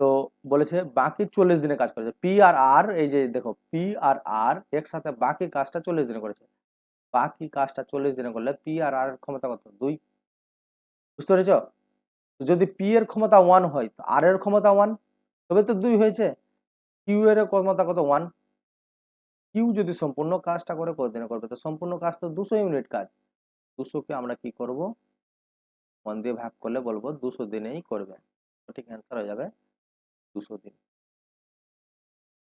তো বলেছে বাকি 40 দিনে কাজ করেছে। পি আর আর, এই যে দেখো, পি আর আর একসাথে বাকি কাজটা 40 দিনে করেছে। বাকি কাজটা 40 দিনে করলে পি আর আর এর ক্ষমতা কত? 2। বুঝতে পেরেছ? যদি পি এর ক্ষমতা 1 হয়, তো আর এর ক্ষমতা 1, তবে তো 2 হয়েছে। কিউ এর ক্ষমতা কত? 1। কিউ যদি সম্পূর্ণ কাজটা করে কত দিনে করবে? তো সম্পূর্ণ কাজ তো 200 ইউনিট কাজ। 200 কে আমরা কি করব? 1 দিয়ে ভাগ করলে বলবো 200 দিনেই করবে। সঠিক অ্যান্সার হয়ে যাবে 200 দিন।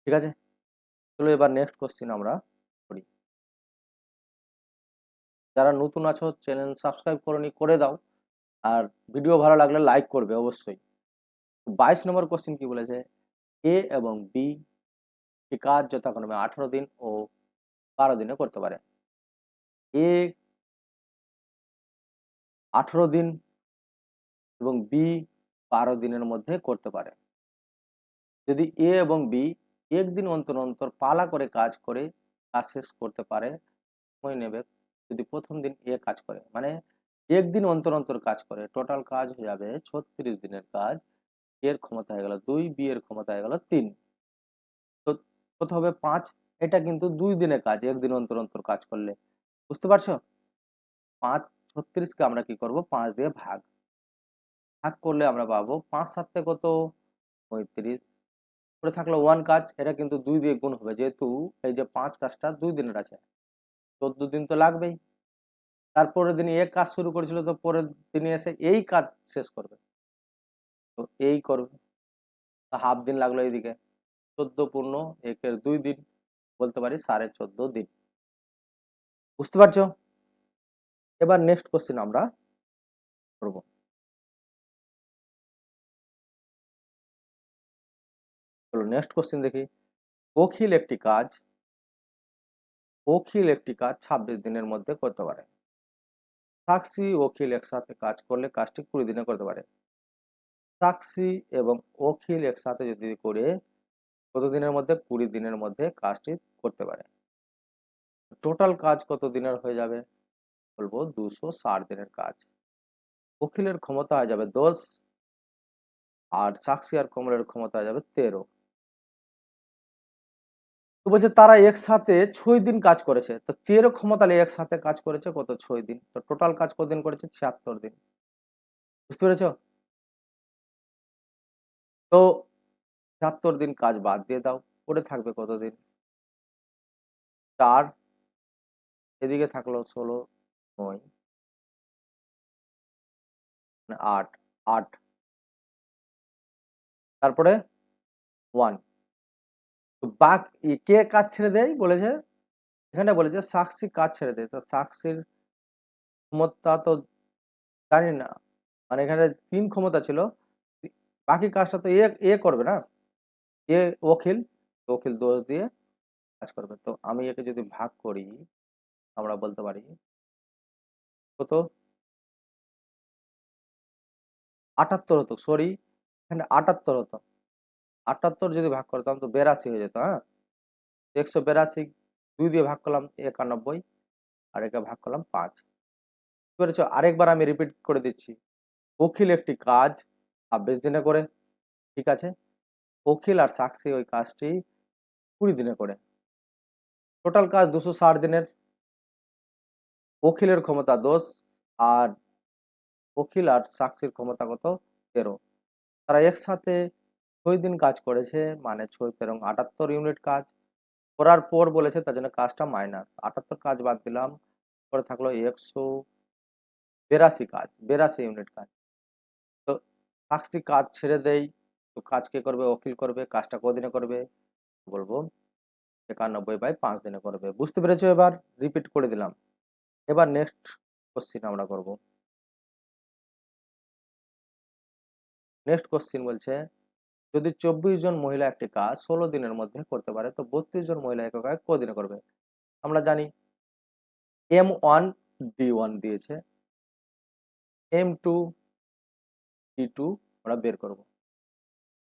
ঠিক আছে, চলো এবার নেক্সট কোশ্চিন আমরা করি। যারা নতুন আছো চ্যানেল সাবস্ক্রাইব করনি, করে দাও। আর ভিডিও ভালো লাগলে লাইক করবে অবশ্যই। 22 নম্বর কোশ্চিন কি বলেছে? এ এবং বি কাজ যথাক্রমে 18 দিন ও 12 দিনে করতে পারে। এ 18 দিন এবং বি 12 দিনের মধ্যে করতে পারে। যদি এ এবং বি একদিন অন্তর অন্তর পালা করে কাজ করে কাজ শেষ করতে পারে, সময় নেবে। যদি প্রথম দিন এ কাজ করে, মানে একদিন অন্তর অন্তর কাজ করে, টোটাল কাজ হয়ে যাবে 36 দিনের কাজ। এর ক্ষমতা হয়ে গেল 2, বি এর ক্ষমতা হয়ে গেল 3। তো কত হবে? 5। এটা কিন্তু 2 দিনের কাজ, একদিন অন্তর অন্তর কাজ করলে। বুঝতে পারছো? 5 36 কে আমরা কি করব? 5 দিয়ে ভাগ ভাগ করলে আমরা পাবো 5 7 কত? 35। পরে থাকলো 1 কাজ, এটা কিন্তু 2 দিয়ে গুণ হবে, যেহেতু এই যে 5 কাজটা 2 দিনের আছে, 14 দিন তো লাগবেই। তারপরের দিন এক কাজ শুরু করেছিল, তো পরের দিনে এসে এই কাজ শেষ করবে, তো এই করবে। হাফ দিন লাগলো এইদিকে। 14 পূর্ণ 1 এর 2 দিন, বলতে পারি 14.5 দিন। বুঝতে পারছো? এবার নেক্সট কোশ্চেন আমরা করব। চলো নেক্সট কোশ্চেন দেখি। অখিল একটি কাজ 26 দিনের মধ্যে করতে পারে। সাক্ষী অখিল একসাথে কাজ করলে কাজটি 20 দিনে করতে পারে। সাক্ষী এবং অখিল একসাথে যদি করে কত দিনের মধ্যে? 20 দিনের মধ্যে কাজটি করতে পারে। টোটাল কাজ কত দিনের হয়ে যাবে? বলবো 260 দিনের কাজ। অখিলের ক্ষমতা হয়ে যাবে 10, আর সাক্ষী আর কমলের ক্ষমতা হয়ে যাবে 13। তো বলছে তারা একসাথে 6 দিন কাজ করেছে, তো 13 ক্ষমতালে একসাথে কাজ করেছে কত? 6 দিন। তো টোটাল কাজ কতদিন করেছে? 76 দিন। বুঝতে পেরেছো? তো 76 দিন কাজ বাদ দিয়ে দাও, পড়ে থাকবে কতদিন? 4, এদিকে থাকলো 16, 9, 8, 8, তারপরে 1। তো বাক কে কাজ ছেড়ে দেয় বলেছে? এখানে বলেছে সাক্ষী কাজ ছেড়ে দেয়, তো সাক্ষীর ক্ষমতা তো জানি না, মানে এখানে 3 ক্ষমতা ছিল, বাকি কাজটা তো এ করবে না, এ ওকিল, ওকিল দোষ দিয়ে কাজ করবে। তো আমি একে যদি ভাগ করি, আমরা বলতে পারি কত, 78 হতো, সরি এখানে 78 হতো, 78 যদি ভাগ করতাম তো 82 হয়ে যেত। হ্যাঁ, 182 2 দিয়ে ভাগ করলাম 91, আর একে ভাগ করলাম 5। বুঝতে আরেকবার আমি রিপিট করে দিচ্ছি, উকিল একটি কাজ 26 দিনে করে, ঠিক আছে, উকিল আর সাক্ষী ওই কাজটি 20 দিনে করে, টোটাল কাজ 260 দিনের। উকিলের ক্ষমতা 10, আর উকিল আর সাক্ষীর ক্ষমতা কত, 13। তারা একসাথে 6 দিন কাজ করেছে, মানে 6 13 78 ইউনিট কাজ করার পর বলেছে, তার জন্য কাজটা মাইনাস 78 কাজ বাদ দিলাম, পরে থাকলো 182 কাজ, 82 ইউনিট কাজ। তো সাক্ষী কাজ ছেড়ে দেই, তো কাজ কে করবে, উকিল করবে, কাজটা কদিনে করবে, বলবো 91/5 দিনে করবে। বুঝতে পেরেছো? এবার রিপিট করে দিলাম। এবার নেক্সট কোশ্চিন আমরা করব। নেক্সট কোশ্চিন বলছে, যদি 24 জন মহিলা একটি কাজ 16 দিনের মধ্যে করতে পারে, তো 32 জন মহিলা একই কাজ কদিনে করবে? আমরা জানি M1 D1 দিয়েছে, M2 D2 আমরা বের করব।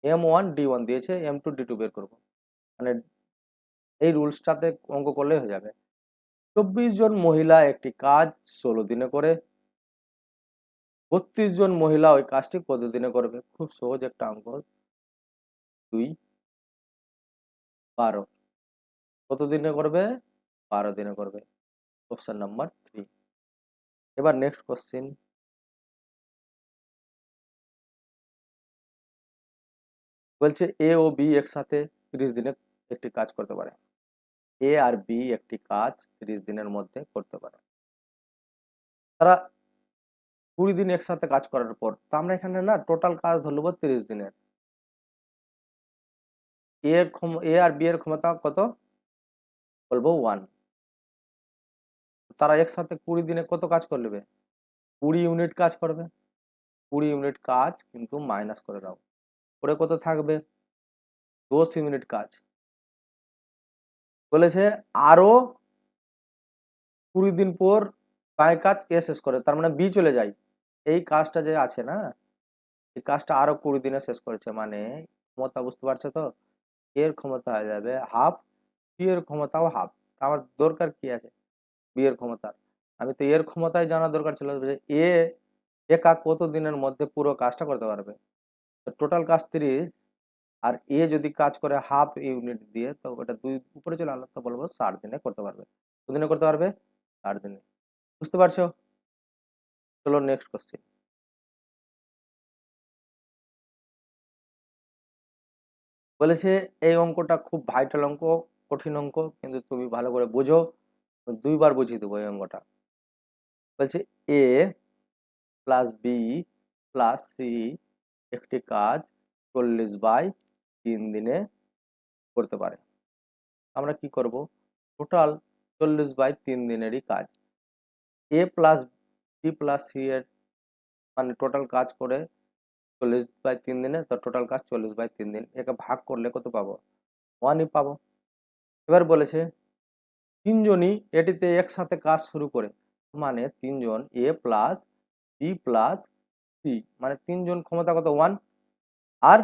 M1 D1 দিয়েছে, M2 D2 বের করব, মানে এই রুলসটাতে অঙ্ক করলেই হয়ে যাবে। 24 জন মহিলা একটি কাজ 16 দিনে করে, 32 জন মহিলা ওই কাজটি কত দিনে করবে? খুব সহজ একটা অঙ্ক, 2 12 কত দিনে করবে? 12 দিনে করবে, অপশন নাম্বার 3। এবার নেক্সট কোশ্চিন বলছে, এ ও বি একসাথে 30 দিনে একটি কাজ করতে পারে, এ আর বি একটি কাজ 30 দিনের মধ্যে করতে পারে, তারা 20 দিন একসাথে কাজ করার পর, তো আমরা এখানে না টোটাল কাজ ধরব 30 দিনের। এ আর বি এর ক্ষমতা কত, বলবো 1। তারা একসাথে 20 দিনে কত কাজ করে নেবে? 20 ইউনিট কাজ করবে। 20 ইউনিট কাজ কিন্তু মাইনাস করে দাও, পরে কত থাকবে? 10 ইউনিট কাজ। বলেছে আরো 20 দিন পর বাকি কাজ এ শেষ করে, তার মানে বি চলে যায়। এই কাজটা যে আছে না, এই কাজটা আরো 20 দিনে শেষ করেছে, মানে ক্ষমতা বুঝতে পারছো তো, এর ক্ষমতা হয়ে যাবে হাফ, বি এর ক্ষমতাও হাফ। আমার দরকার কি আছে বি এর ক্ষমতা? আমি তো এর ক্ষমতায় জানা দরকার ছিল যে এ একা কত দিনের মধ্যে পুরো কাজটা করতে পারবে। টোটাল কাজ 30, আর এ যদি কাজ করে হাফ ইউনিট দিয়ে, তো ওটা 2 উপরে চলে আলো, তো বলবো 60 দিনে করতে পারবে। কতদিনে করতে পারবে? 60 দিনে। বুঝতে পারছো? চলো নেক্সট কোশ্চেন। বলেছে এই অঙ্কটা খুব ভাইটাল অঙ্ক, কঠিন অঙ্ক, কিন্তু তুমি ভালো করে বুঝো, 2বার বুঝিয়ে দেবো এই অঙ্কটা। বলছে এ প্লাস বি প্লাস সি একটি কাজ 40/3 দিনে করতে পারে। আমরা কি করব, টোটাল 40/3 দিনেরই কাজ, এ প্লাস বি প্লাস সি এর মানে টোটাল কাজ করে 40/3 দিনে, তো টোটাল কাজ 40/3 দিন, একে ভাগ করলে কত পাবো? 1ই পাবো। এবার বলেছে তিনজনই এটিতে একসাথে কাজ শুরু করে, মানে তিনজন এ প্লাস বি প্লাস সি, মানে তিনজন ক্ষমতা কত? 1। আর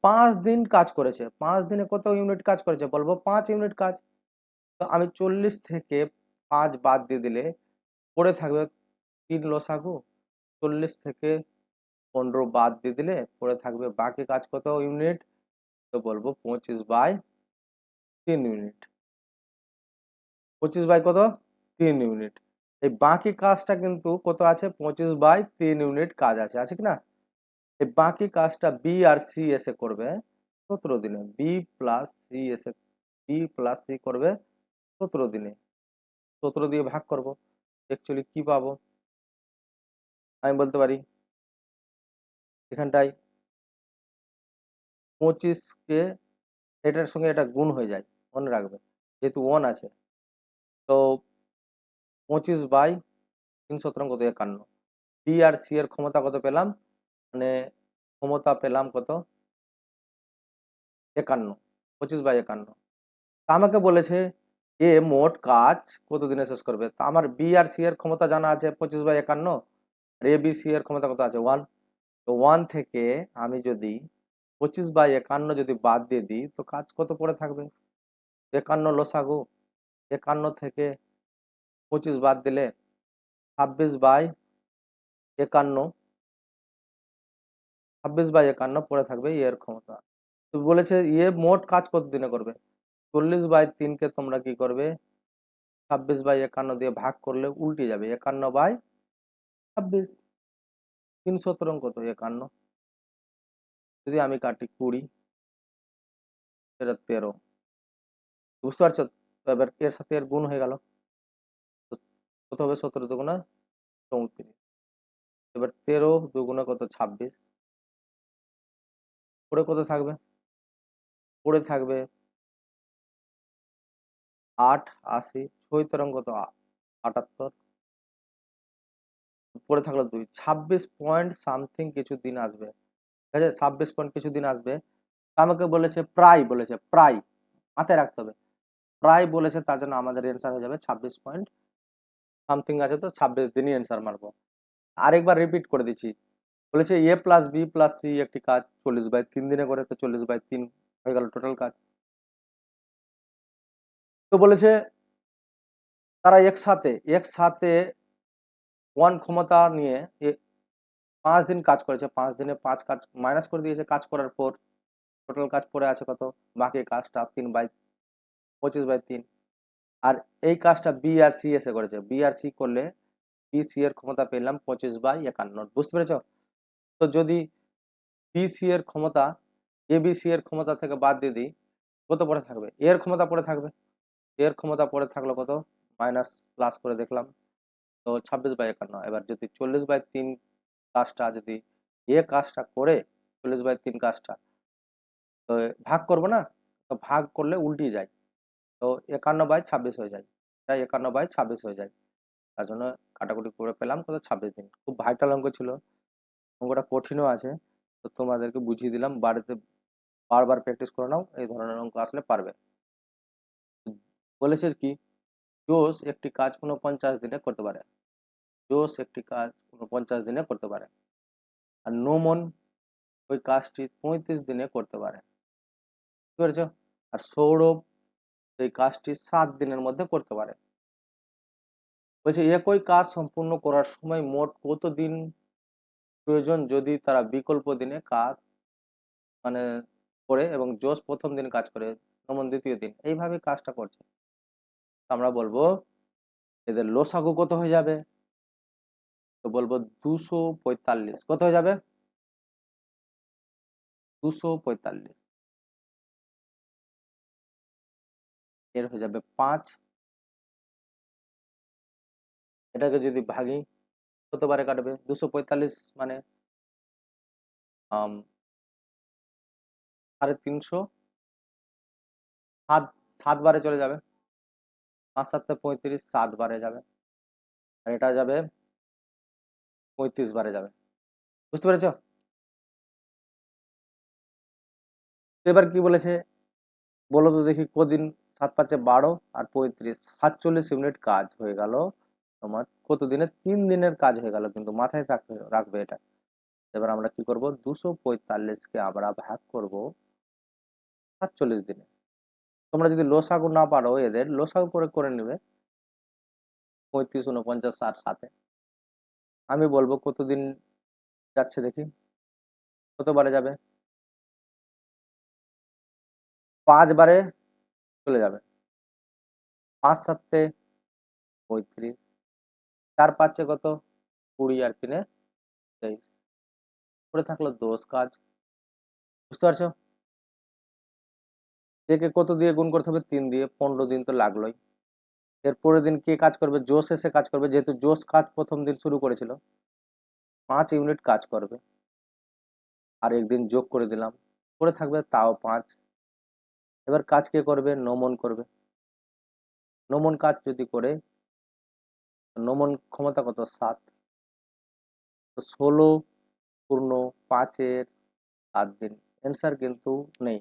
5 দিন কাজ করেছে, 5 দিনে কত ইউনিট কাজ করেছে? বলবো 5 ইউনিট কাজ। তো আমি 40 থেকে 5 বাদ দিয়ে দিলে পড়ে থাকবে 3 লসাগু, 40 থেকে 15 বাদ দিয়ে দিলে পড়ে থাকবে বাকি কাজ কত ইউনিট? তো বলবো 25/3 ইউনিট। 25 বাই কত? 3 ইউনিট। এই বাকি কাজটা কিন্তু কত আছে? 25/3 ইউনিট কাজ আছে, আছে কি না? এই বাকি কাজটা বি আর সি এসে করবে 17 দিনে, বি প্লাস সি করবে 17 দিনে। 17 দিয়ে ভাগ করব, অ্যাকচুয়ালি কি পাবো? আমি বলতে পারি এখানটায় 25 কে এটার সঙ্গে এটা গুণ হয়ে যায়, মনে রাখবে, যেহেতু 1 আছে, তো 25/3 কত 51। বি আর সি এর ক্ষমতা কত পেলাম, মানে ক্ষমতা পেলাম কত 51, 25/51। তা আমাকে বলেছে এ মোট কাজ কত দিনে শেষ করবে। তা আমার বি আর সি এর ক্ষমতা জানা আছে 25/51, আর এ বি সি এর ক্ষমতা কত আছে 1। তো 1 থেকে আমি যদি 25/51 যদি বাদ দিয়ে দিই তো কাজ কত পড়ে থাকবে, 51 লসাগু, 51 থেকে 25 বাদ দিলে 26/51, 26/51 পড়ে থাকবে এর ক্ষমতা। তো বলেছে ইয়ে মোট কাজ কত দিনে করবে। 40/3 কে তোমরা কি করবে 26/51 দিয়ে ভাগ করলে উল্টে যাবে, 51/26। 3 কত 51, যদি আমি কাটি 20, এটা 13। বুঝতে পারছো? তো এবার এর সাথে এর গুণ হয়ে গেল, তো কত হবে 17 দুগুণা 34। এবার 13 দুগুণা কত 26, পড়ে কত থাকবে, পড়ে থাকবে 8 80, 6 কত 78, পড়ে থাকলো 2, 26 পয়েন্ট সামথিং কিছু দিন আসবে। ঠিক আছে, 26 পয়েন্ট কিছু দিন আসবে। আমাকে বলেছে প্রায়, বলেছে প্রায়, মাথায় রাখতে হবে প্রায় বলেছে, তার জন্য আমাদের অ্যান্সার হয়ে যাবে 26 পয়েন্ট সামথিং আছে, তো 26 দিনই অ্যান্সার মারবো। আরেকবার রিপিট করে দিচ্ছি, বলেছে এ প্লাস বি প্লাস সি একটি কাজ 40/3 দিনে করে, তো 40/3 হয়ে গেল টোটাল কাজ। তো বলেছে তারা একসাথে একসাথে 1 ক্ষমতা নিয়ে 5 দিন কাজ করেছে, 5 দিনে 5 কাজ মাইনাস করে দিয়েছে, কাজ করার পর টোটাল কাজ পড়ে আছে কত, বাকি কাজটা 25/3। আর এই কাজটা বি আর সি এসে করেছে, বি আর সি করলে বি সি এর ক্ষমতা পেলাম 25/51। বুঝতে পেরেছ? তো যদি বি সি এর ক্ষমতা এ বি সি এর ক্ষমতা থেকে বাদ দিয়ে দিই, কত পড়ে থাকবে, এর ক্ষমতা পড়ে থাকবে, এর ক্ষমতা পড়ে থাকলো কত, মাইনাস প্লাস করে দেখলাম, তো 26/51। এবার যদি 40/3 কাজটা যদি এ কাজটা করে 40/3 কাজটা, তো ভাগ করবো না, তো ভাগ করলে উল্টে যায়, তো 51/26 হয়ে যায়, তাই 51/26 হয়ে যায়। তার জন্য কাটাকুটি করে পেলাম কত 26 দিন। খুব ভাইটাল অঙ্ক ছিল, অঙ্কটা কঠিনও আছে, তো তোমাদেরকে বুঝিয়ে দিলাম, বাড়িতে বারবার প্র্যাকটিস করে নাও, এই ধরনের অঙ্ক আসলে পারবে। বলেছে কি জোস একটি কাজ 49 দিনে করতে পারে, জোস একটি কাজ 49 দিনে করতে পারে, আর নোমন ওই কাজটি 35 দিনে করতে পারে, বুঝতে পেরেছ? আর সৌরভ এই কাজটি 7 দিনের মধ্যে করতে পারে। বলছে একই কাজ সম্পূর্ণ করার সময় মোট কত দিন প্রয়োজন যদি তারা বিকল্প দিনে কাজ মানে করে, এবং জোস প্রথম দিন কাজ করে, নমন দ্বিতীয় দিন, এইভাবে কাজটা করছে। আমরা বলবো এদের লসাগু কত হয়ে যাবে, তো বলবো 245। কত হয়ে যাবে 245, এর হয়ে যাবে 5। এটাকে যদি ভাগি কতবারে কাটবে, 245 মানে 350, 7 বারে চলে যাবে, 5 7 35, 7 বারে যাবে, আর এটা যাবে 35 বারে যাবে। বুঝতে পেরেছ? এবার কি বলেছে বলো তো দেখি, কদিন 7 5 12 আর 35, 47 ইউনিট কাজ হয়ে গেল তোমার কত দিনে, 3 দিনের কাজ হয়ে গেল, কিন্তু মাথায় রাখবে এটা। এবার আমরা কি করব, 245 কে আমরা ভাগ করব 47 দিনে। তোমরা যদি লসাগু না পারো এদের লসাগু করে করে নেবে, 35 49 60 7। আমি বলবো কতদিন যাচ্ছে দেখি, কতবারে যাবে, 5 বারে চলে যাবে, 5 7 35, 4 5 কত 20, আর 3 23, পড়ে থাকলো 10 কাজ। বুঝতে পারছো? একে কত দিয়ে গুণ করতে হবে, 3 দিয়ে, 15 দিন তো লাগলোই। এর পরের দিন কে কাজ করবে, জোস এসে কাজ করবে, যেহেতু জোস কাজ প্রথম দিন শুরু করেছিল, 5 ইউনিট কাজ করবে, আর একদিন যোগ করে দিলাম, পড়ে থাকবে তাও 5। এবার কাজ কে করবে, নমন করবে, নমন কাজ যদি করে, নমন ক্ষমতা কত 7, তো 16 পূর্ণ 5-এর 7 দিন, অ্যান্সার কিন্তু নেই।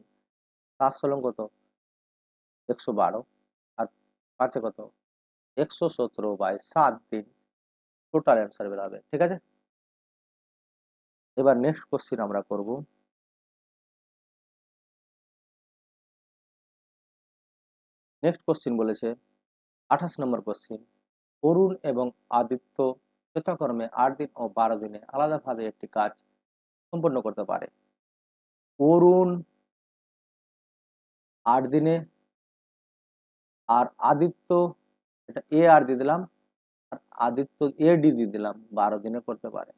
7 ষোলং কত 112, আর 5-এ কত 117/7 দিন টোটাল অ্যান্সার বেরোবে। ঠিক আছে, এবার নেক্সট কোশ্চিন আমরা করব। নেক্সট কোশ্চিন বলেছে 28 নম্বর কোশ্চিন, অরুণ এবং আদিত্য যথাক্রমে 8 দিন ও 12 দিনে আলাদাভাবে একটি কাজ সম্পন্ন করতে পারে। অরুণ 8 দিনে আর আদিত্য, এটা এ আর দিয়ে দিলাম, আর আদিত্য এ ডি দিয়ে দিলাম, 12 দিনে করতে পারে।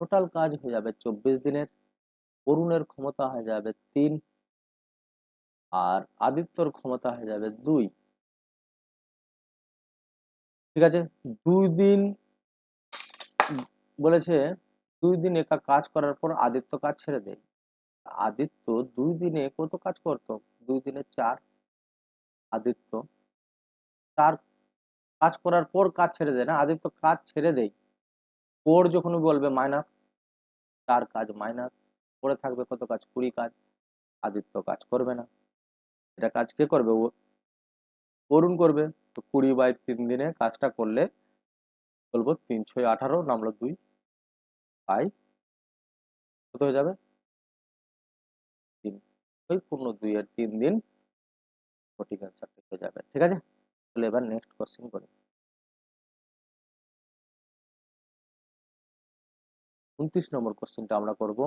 টোটাল কাজ হয়ে যাবে 24 দিনের। অরুণের ক্ষমতা হয়ে যাবে 3 আর আদিত্যর ক্ষমতা হয়ে যাবে 2। ঠিক আছে, 2 দিন বলেছে, 2 দিন একা কাজ করার পর আদিত্য কাজ ছেড়ে দেয়। আদিত্য 2 দিনে কত কাজ করতো? 2 দিনে 4। আদিত্য 4 কাজ করার পর কাজ ছেড়ে দেয় না, আদিত্য কাজ ছেড়ে দেয়। পর যখন বলবে মাইনাস 4 কাজ মাইনাস, পরে থাকবে কত কাজ? 20 কাজ। আদিত্য কাজ করবে না, এটা কাজ কে করবে? অরুণ করবে। তো 20/3 দিনে কাজটা করলে বলবো 3 6 18, নামলো 2 বাই কত হয়ে যাবে 3, ওই পূর্ণ 2 এর 3 দিন সঠিক অ্যান্সার হয়ে যাবে। ঠিক আছে, তাহলে এবার নেক্সট কোশ্চেন করি। 29 নম্বর কোশ্চেনটা আমরা করব।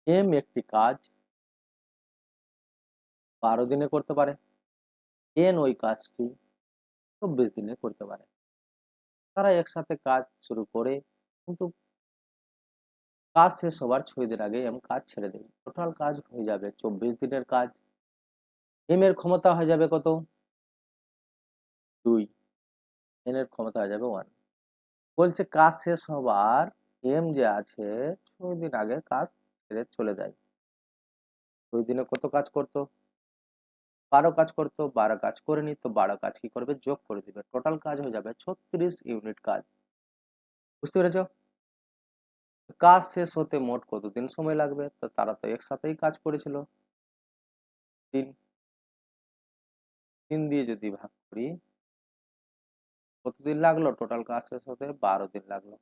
এম একটি কাজ 12 দিনে করতে পারে, এন ওই কাজটি 24 দিনে করতে পারে। তারা একসাথে কাজ শুরু করে, কিন্তু কাজ শেষ হবার 6 দিন আগে এম কাজ ছেড়ে দেয়। টোটাল কাজ হয়ে যাবে 24 দিনের কাজ। এম এর ক্ষমতা হয়ে যাবে কত? 2। এন এর ক্ষমতা হয়ে যাবে 1। বলছে কাজ শেষ হবার এম যে আছে 6 দিন আগে কাজ ছেড়ে চলে যায়। 2 দিনে কত কাজ করতো? 12 কাজ করতো। 12 কাজ করেনি, তো 12 কাজ কি করবে? যোগ করে দিবে। টোটাল কাজ হয়ে যাবে 36 ইউনিট কাজ। বুঝতে পেরেছো? কাজ শেষ হতে মোট কতদিন সময় লাগবে? তো তারা তো একসাথেই কাজ করেছিল। 3 দিয়ে যদি ভাগ করি, কতদিন লাগলো? টোটাল কাজ শেষ হতে 12 দিন লাগলো।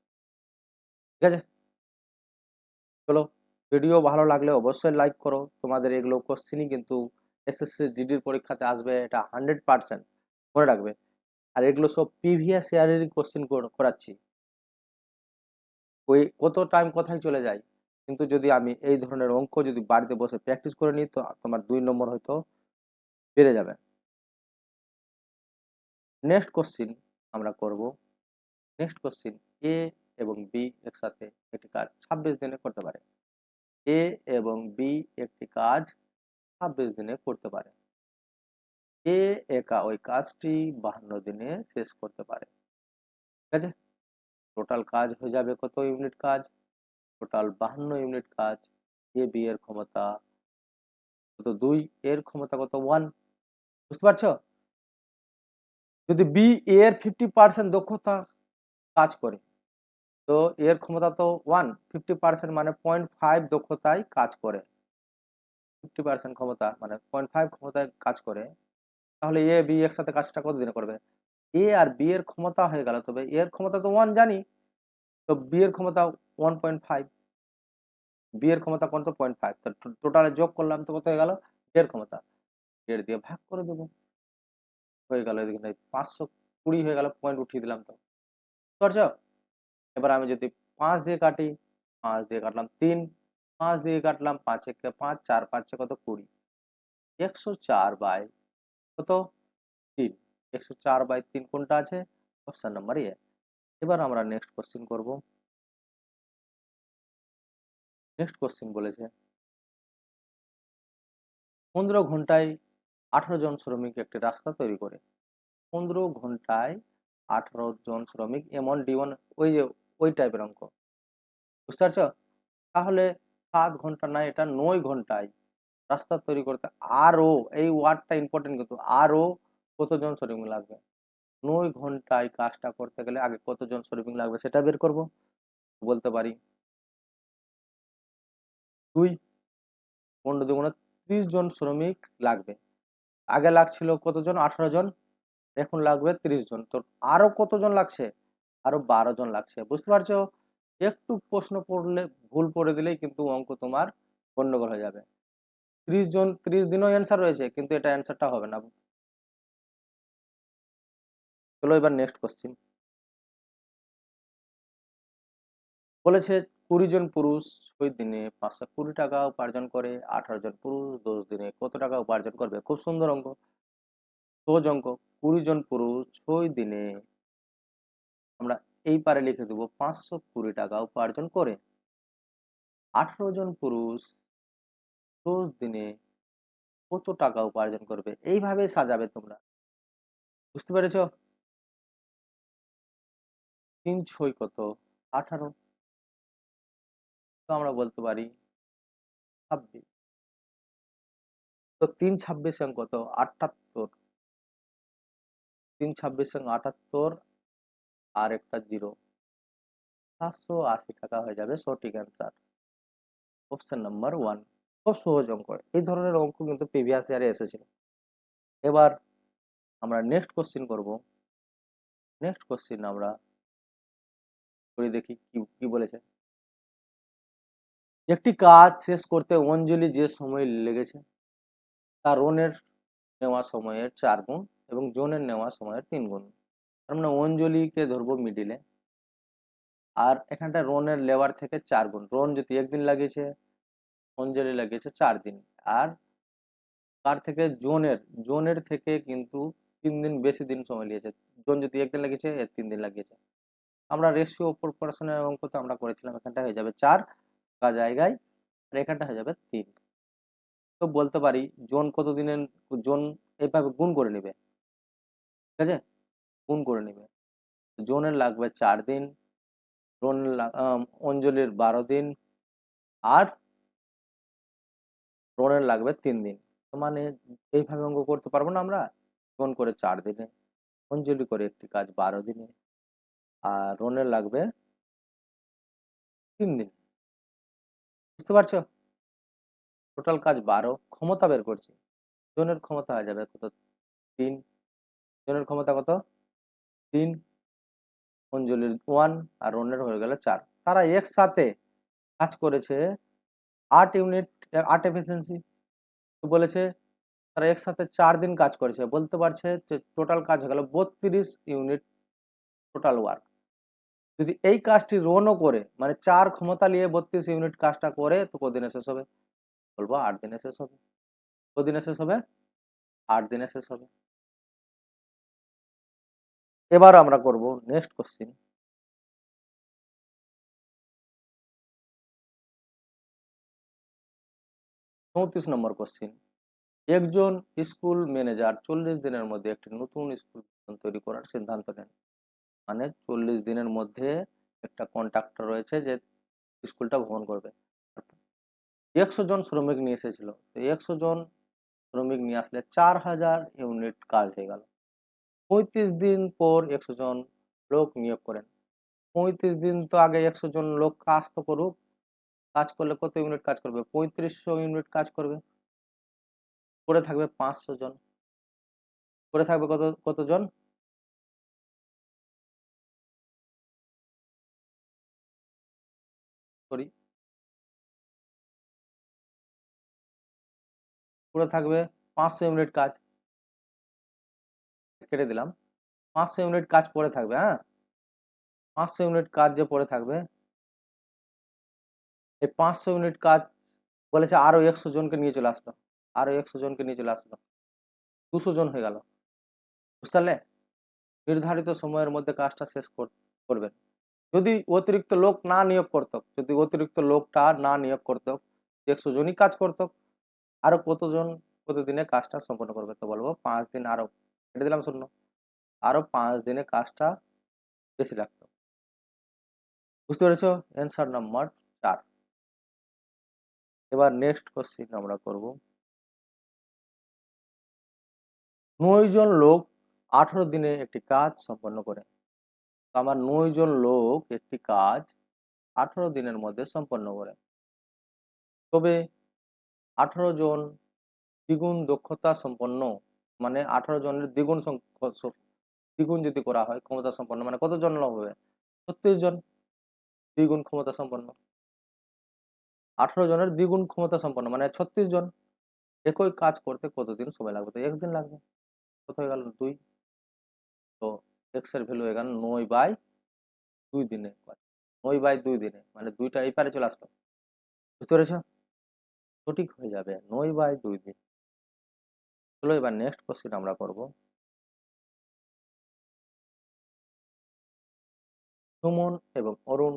ঠিক আছে, চলো, ভিডিও ভালো লাগলে অবশ্যই লাইক করো। তোমাদের এগুলো কোশ্চেনই কিন্তু এসএসসি জিডির পরীক্ষাতে আসবে, এটা 100% মনে রাখবে। আর এগুলো সব প্রিভিয়াস ইয়ারেরই কোশ্চেন করাচ্ছি। ওই কত টাইম কোথায় চলে যায়, কিন্তু যদি আমি এই ধরনের অঙ্ক যদি বাড়িতে বসে প্র্যাকটিস করে নিই, তো তোমার 2 নম্বর হয়তো বেড়ে যাবে। নেক্সট কোশ্চিন আমরা করব। নেক্সট কোশ্চিন, এ এবং বি একসাথে একটি কাজ 26 দিনে করতে পারে। এ এবং বি একটি কাজ 26 দিনে করতে পারে। এ একা ওই কাজটি 52 দিনে শেষ করতে পারে। ঠিক আছে, টোটাল কাজ হয়ে যাবে কত ইউনিট কাজ? টোটাল 52 ইউনিট কাজ। এ বি এর ক্ষমতা কত? 2। এর ক্ষমতা কত? 1। বুঝতে পারছো? যদি বি এর 50% দক্ষতা কাজ করে, তো এর ক্ষমতা তো 1, 50% মানে 0.5 দক্ষতায় কাজ করে। 50% ক্ষমতা মানে 0.5 ক্ষমতায় কাজ করে, তাহলে এ বি একসাথে কাজটা কত দিনে করবে? এ আর বি এর ক্ষমতা হয়ে গেল, তবে এর ক্ষমতা তো 1 জানি, তো বি এর ক্ষমতা 1.5, বি এর ক্ষমতা কত? 0.5, তো টোটালে যোগ করলাম তো কত হয়ে গেল? এর ক্ষমতা 1.5 দিয়ে ভাগ করে দেবো, হয়ে গেল এদিকে 520 হয়ে গেল, পয়েন্ট উঠিয়ে দিলাম। তো বুঝতে, এবার আমি যদি 5 দিয়ে কাটি, 5 দিয়ে কাটলাম 3, 5 দিয়ে কাটলাম 5 একে 5, 4 5 কত? 20। 104 বাই কত? 3। 104/3 কোনটা আছে? Option number A. এবার আমরা নেক্সট কোশ্চেন করব। নেক্সট কোশ্চেন বলেছে 15 ঘন্টায় 18 জন শ্রমিক একটি রাস্তা তৈরি করে। 15 ঘন্টায় 18 জন শ্রমিক, এমন D1, ওই যে ওই টাইপের অঙ্ক। বুঝতে পারছো? তাহলে 7 ঘন্টা না, এটা 9 ঘন্টায় রাস্তা তৈরি করতে। আরও, এই ওয়ার্ডটা ইম্পর্টেন্ট কিন্তু, আরও কতজন শ্রমিক লাগবে? 9 ঘন্টায় কাজটা করতে গেলে আগে কতজন শ্রমিক লাগবে সেটা বের করব। বলতে পারি 2 পনেরো দুগুণে 30 জন শ্রমিক লাগবে। আগে লাগছিল কতজন? 18 জন, এখন লাগবে 30 জন। তো আরো কতজন লাগছে? আরো 12 জন লাগছে। বুঝতে পারছো? একটু প্রশ্ন পড়লে ভুল পড়ে দিলেই কিন্তু অঙ্ক তোমার গন্ডগোল হয়ে যাবে। 30 জন, 30 দিনও অ্যান্সার রয়েছে, কিন্তু এটা অ্যান্সারটা হবে না। চলো এবার নেক্সট কোশ্চিন। বলেছে 20 জন পুরুষ 6 দিনে 520 টাকা উপার্জন করে, 18 জন পুরুষ 10 দিনে কত টাকা উপার্জন করবে? খুব সুন্দর অঙ্ক, সহজ অঙ্ক। 20 জন পুরুষ 6 দিনে, আমরা এই পারে লিখে দেবো 520 টাকা উপার্জন করে। 18 জন পুরুষ 10 দিনে কত টাকা উপার্জন করবে? এইভাবে সাজাবে তোমরা। বুঝতে পেরেছো? 3 6 কত? 18। তো আমরা বলতে পারি 26। তো 3 26 কত? 78। 3 26 78 আর একটা জিরো, 780 টাকা হয়ে যাবে সঠিক অ্যান্সার। Option number 1। খুব সহজ অঙ্ক। এই ধরনের অঙ্ক কিন্তু প্রিভিয়াস ইয়ারে এসেছিল। এবার আমরা নেক্সট কোশ্চিন করব। নেক্সট কোশ্চিন আমরা করে দেখি কি কি বলেছে। একটি কাজ শেষ করতে অঞ্জলি যে সময় লেগেছে তা রনের নেওয়া সময়ের 4 গুণ এবং জনের নেওয়া সময়ের 3 গুণ। তার মানে অঞ্জলিকে ধরবো মিডিলে, আর এখানটা রনের লেবার থেকে 4 গুণ। রন যদি একদিন লাগিয়েছে, অঞ্জলি লাগিয়েছে 4 দিন, আর তার থেকে জোনের, জোনের থেকে কিন্তু 3 দিন বেশি দিন সময় নিয়েছে। জোন যদি একদিন লাগিয়েছে, এর 3 দিন লাগিয়েছে। আমরা রেশিও প্রপোর্শনের অঙ্ক তো আমরা করেছিলাম, এখানটা হয়ে যাবে 4 কা জায়গায়, আর এখানটা হয়ে যাবে 3। তো বলতে পারি জোন কত দিনের, জোন এইভাবে গুণ করে নেবে, ঠিক আছে? গুণ করে নেবে। জোনের লাগবে 4 দিন, রোন অঞ্জলির 12 দিন, আর রোনের লাগবে 3 দিন। মানে এইভাবে অঙ্ক করতে পারবো না আমরা? জোন করে 4 দিনে, অঞ্জলি করে একটি কাজ 12 দিনে, আর রোনের লাগবে 3 দিন। বুঝতে পারছো? টোটাল কাজ 12, ক্ষমতা বের করছি। জনের ক্ষমতা হয়ে যাবে কত? 3। জনের ক্ষমতা কত? 3। অঞ্জলির 1 আর রনের হয়ে গেল 4। তারা একসাথে কাজ করেছে 8 ইউনিট, 8 এফিসিয়েন্সি বলেছে। তারা একসাথে 4 দিন কাজ করেছে, বলতে পারছে যে টোটাল কাজ হয়ে গেল 32 ইউনিট টোটাল ওয়ার্ক। যদি এই কাজটি রনও করে, মানে 4 ক্ষমতা নিয়ে 32 ইউনিট কাজটা করে, তো কদিনে শেষ হবে? বলবো 8 দিনে শেষ হবে। কদিনে শেষ হবে? 8 দিনে শেষ হবে। এবার আমরা করব নেক্সট কোশ্চিন। 34 নম্বর কোশ্চিন। একজন স্কুল ম্যানেজার 40 দিনের মধ্যে একটি নতুন স্কুল তৈরি করার সিদ্ধান্ত নেন। মানে 40 দিনের মধ্যে একটা কন্ট্রাক্টর রয়েছে যে স্কুলটা ভবন করবে। 100 জন শ্রমিক নিয়ে এসেছিল, তো 100 জন শ্রমিক নিয়ে আসলে 4000 ইউনিট কাজ হয়ে গেল। 35 দিন পর 100 জন লোক নিয়োগ করেন। 35 দিন তো আগে 100 জন লোক কাজ তো করুক। কাজ করলে কত ইউনিট কাজ করবে? 3500 ইউনিট কাজ করবে। করে থাকবে 500 জন। করে থাকবে কতজন? সরি, করে থাকবে 500 ইউনিট কাজ। কেটে দিলাম। 500 ইউনিট কাজ পড়ে থাকবে। হ্যাঁ, 500 ইউনিট কাজ যে পড়ে থাকবে, এই 500 ইউনিট কাজ বলেছে আরো 100 জনকে নিয়ে চলে আসলো। আরো 100 জনকে নিয়ে চলে আসলো, 200 জন হয়ে গেল। বুঝতে পারলে? নির্ধারিত সময়ের মধ্যে কাজটা শেষ করবেন। যদি অতিরিক্ত লোক না নিয়োগ করতো, যদি অতিরিক্ত লোকটা না নিয়োগ করতো, 100 জনই কাজ করতো, আরো কতজন প্রতিদিনে কাজটা সম্পন্ন করবে? তো বলবো 5 দিন আরো কেটে দিলাম শূন্য, আরো 5 দিনে কাজটা বেশি লাগতো। বুঝতে পেরেছো? Answer number 4। এবার নেক্সট কোশ্চিন আমরা করব। 9 জন লোক 18 দিনে একটি কাজ সম্পন্ন করে। তো আমার 9 জন লোক একটি কাজ 18 দিনের মধ্যে সম্পন্ন করে। তবে 18 জন দ্বিগুণ দক্ষতা সম্পন্ন, মানে 18 জনের দ্বিগুণ যদি করা হয় ক্ষমতা সম্পন্ন, মানে কতজন লোক হবে? 36 জন দ্বিগুণ ক্ষমতা সম্পন্ন। 18 জনের দ্বিগুণ ক্ষমতা সম্পন্ন মানে 36 জন। একই কাজ করতে কতদিন সময় লাগবে? তো 1 দিন লাগবে। কত হয়ে গেল? 2। তো x এর ভ্যালু হয়ে গেল 9/2 দিনে। 9/2 দিনে মানে 2টা এই পারে চলে আসলো। বুঝতে পেরেছো? সঠিক হয়ে যাবে 9/2 দিন। চলো এবার নেক্সট কোশ্চেন আমরা করব। সুমন এবং অরুণ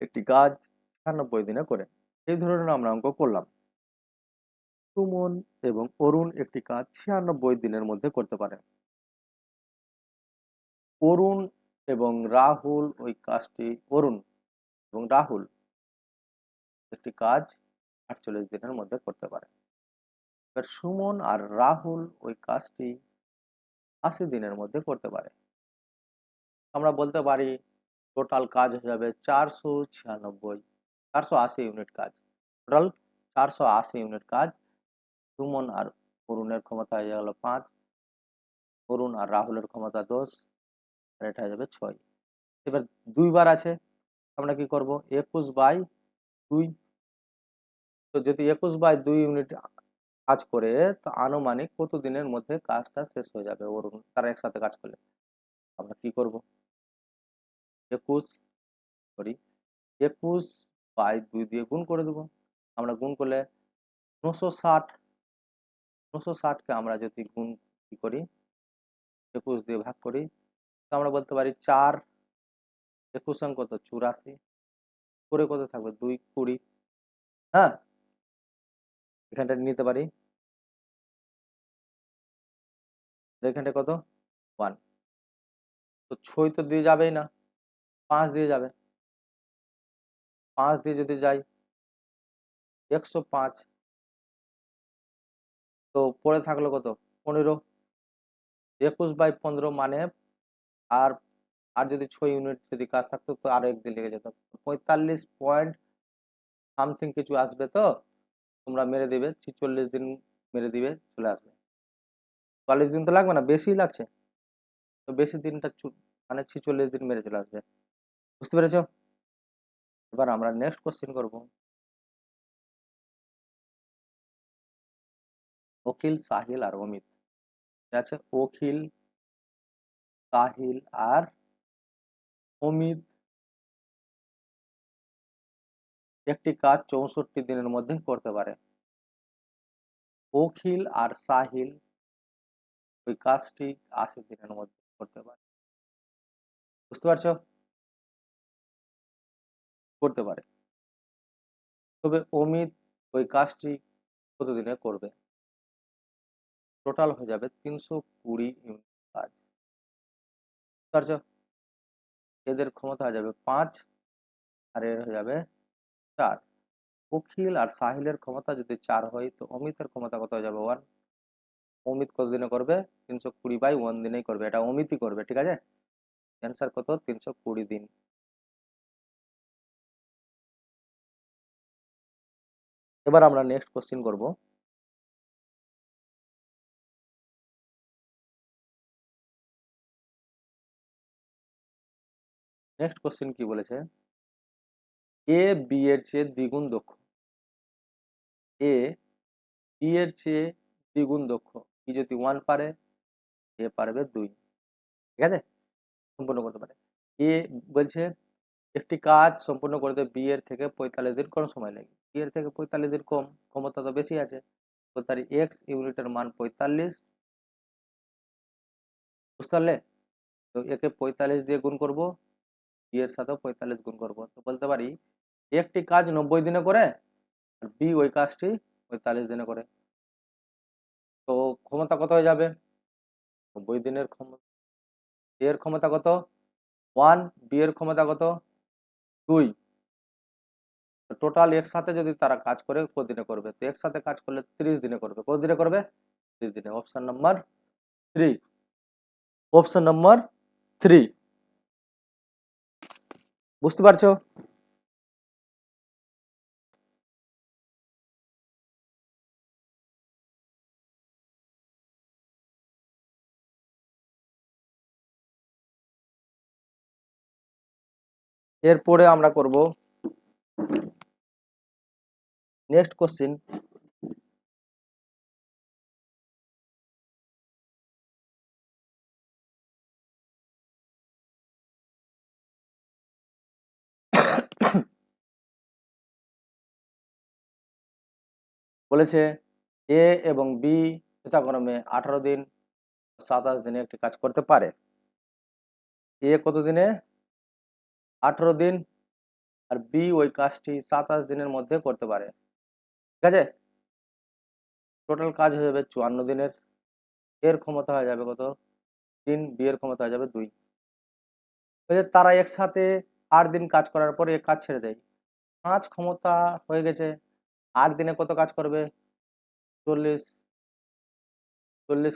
একটি কাজ 96 দিনে করে। এই ধরনের আমরা অঙ্ক করলাম। সুমন এবং অরুণ একটি কাজ 96 দিনের মধ্যে করতে পারে। অরুণ এবং রাহুল ওই কাজটি অরুণ এবং রাহুল একটি কাজ 48 দিনের মধ্যে করতে পারে। এবার সুমন আর রাহুল ওই কাজটি 80 দিনের মধ্যে করতে পারে। আমরা বলতে পারি টোটাল কাজ হয়ে যাবে 480 ইউনিট কাজ। টোটাল 480 ইউনিট কাজ। সুমন আর অরুণের ক্ষমতা হয়ে গেল 5, অরুণ আর রাহুলের ক্ষমতা 10, আর এটা হয়ে যাবে 6। এবার 2 বার আছে, আমরা কি করব? 21/2। তো যদি 21/2 ইউনিট কাজ করে, তো আনুমানিক কত দিনের মধ্যে কাজটা শেষ হয়ে যাবে অরুণ তারা একসাথে কাজ করলে? আমরা কি করব? 21 দিয়ে গুণ করে দেবো। আমরা গুণ করলে 960। 960কে আমরা যদি গুণ কি করি 21 দিয়ে ভাগ করি, তো আমরা বলতে পারি 4 21 কত 84 করে কত থাকবে 2 20। হ্যাঁ, এখানটা নিতে পারি, এখানটা কত 1। তো 6 তো দিয়ে যাবেই না, 5 দিয়ে যাবে। 5 দিয়ে যদি যাই 105। তো পরে থাকলো কত 15। 21/15 মানে আর আর যদি 6 ইউনিট যদি কাজ থাকতো তো আরো 1 দিন লেগে যেত। 45 পয়েন্ট সামথিং কিছু আসবে। তো তোমরা মেরে দিবে 46 দিন মেরে দিবে, চলে আসবে। 40 দিন তো লাগবে না, বেশি লাগছে। তো বেশি দিনটা মানে 46 দিন মেরে চলে আসবে। বুঝতে পেরেছো? এবার আমরা নেক্সট কোশ্চেন করব। অখিল, সাহিল আর অমিত। আছে অখিল, সাহিল আর অমিত একটি কাজ 64 দিনের মধ্যে করতে পারে। অখিল আর সাহিল ওই কাজটি 80 দিনের মধ্যে করতে পারে। বুঝতে পারছো? করতে পারে। তবে অমিত ওই কাজটি কতদিনে করবে? টোটাল হয়ে যাবে 320 ইউনিট কাজ। বুঝতে পারছো? এদের ক্ষমতা হয়ে যাবে 5 আর এর হয়ে যাবে 4। অখিল আর সাহিলের ক্ষমতা যদি 4 হয়, তো অমিতের ক্ষমতা কত হয়ে যাবে 1। অমিত কত দিনে করবে? 320/1 দিনেই করবে। এটা অমিতই করবে, ঠিক আছে? অ্যান্সার কত? 320 দিন। এবার আমরা নেক্সট কোশ্চেন করব। নেক্সট কোশ্চেন কি বলেছে? এ বি এর চেয়ে দ্বিগুণ দক্ষ। এ বি এর চেয়ে দ্বিগুণ দক্ষ। বি যদি 1 পারে, এ পারবে 2। ঠিক আছে? সম্পূর্ণ করতে পারে। এ বলছে একটি কাজ সম্পূর্ণ করতে বি এর থেকে 45 দিন কম সময় লাগে। বি এর থেকে 45 দিন কম, ক্ষমতা তো বেশি আছে। তো তার এক্স ইউনিটের মান 45। বুঝতে পারলে? তো একে 45 দিয়ে গুণ করব, বি এর সাথে 45 গুণ করব। তো বলতে পারি একটি কাজ 90 দিনে করে আর বি ওই কাজটি 45 দিনে করে। তো ক্ষমতা কত হয়ে যাবে? 90 দিনের ক্ষমতা। এ এর ক্ষমতা কত? 1। বি এর ক্ষমতা কত? 2। টোটাল একসাথে যদি তারা কাজ করে কত দিনে করবে? তো একসাথে কাজ করলে 30 দিনে করবে। কত দিনে করবে? 30 দিনে। Option number 3, option number 3। বুঝতে পারছো? এরপরে আমরা করব নেক্সট কোশ্চিন। বলেছে এ এবং বি যথাক্রমে 18 দিন 27 দিনে একটি কাজ করতে পারে। এ কত দিনে? 18 দিন, আর বি ওই কাজটি 27 দিনের মধ্যে করতে পারে। ঠিক আছে, টোটাল কাজ হয়ে যাবে 54 দিনের। এর ক্ষমতা হয়ে যাবে কত? 3, বি এর ক্ষমতা হয়ে যাবে 2। তারা একসাথে 8 দিন কাজ করার পর এ কাজ ছেড়ে দেয়। 5 ক্ষমতা হয়ে গেছে, 8 দিনে কত কাজ করবে? 40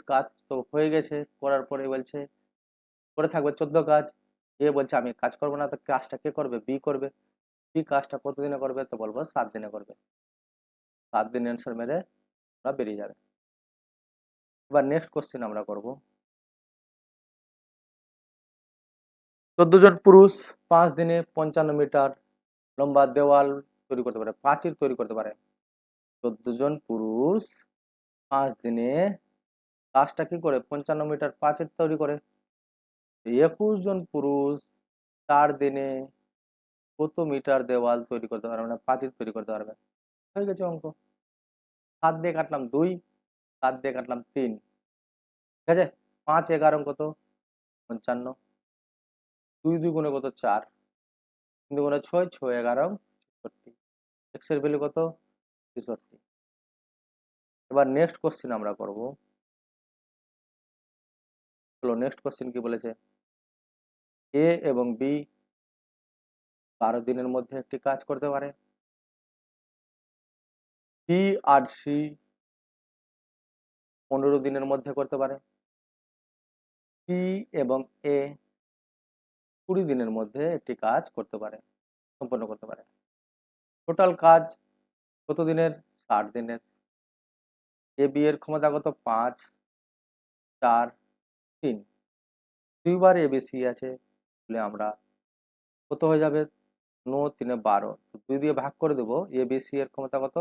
কাজ তো হয়ে গেছে। করার পরে বলছে করে থাকবে 14 কাজ। এ বলছে আমি কাজ করবো না, তো কাজটা কে করবে? বি করবে। বি কাজটা কত দিনে করবে? তো বলবো 7 দিনে করবে। 7 দিন অ্যান্সার মেরে আমরা বেরিয়ে যাবে। এবার নেক্সট কোশ্চেন আমরা করব। 14 জন পুরুষ 5 দিনে 55 মিটার লম্বা দেওয়াল তৈরি করতে পারে, প্রাচীর তৈরি করতে পারে। 14 জন পুরুষ 5 দিনে কাজটা কি করে? 55 মিটার প্রাচীর তৈরি করে। 21 জন পুরুষ 4 দিনে কত মিটার দেওয়াল তৈরি করতে পারবে, না প্রাচীর তৈরি করতে পারবে? হয়ে গেছে অঙ্ক। 7 দিয়ে কাটলাম 2, 7 দিয়ে কাটলাম 3। ঠিক আছে, 5 11 কত? 55। 2 2 গুণে কত? 4। 3 গুণে 6, 6 11 66। এক্স এর ভ্যালু কত? 63। এবার নেক্সট কোশ্চেন আমরা করব। চলো নেক্সট কোশ্চেন কি বলেছে? এ এবং বি 12 দিনের মধ্যে একটি কাজ করতে পারে। বি আর সি 15 দিনের মধ্যে করতে পারে। সি এবং এ 20 দিনের মধ্যে একটি কাজ করতে পারে, সম্পন্ন করতে পারে। টোটাল কাজ কত দিনের? 60 দিনের। এ বি এর ক্ষমতা কত? 5 4 3। দুইবার এবিসি আছে বলে আমরা কত হয়ে যাবে? 9 3 12, 2 দিয়ে ভাগ করে দেবো। এবিসি এর ক্ষমতা কত?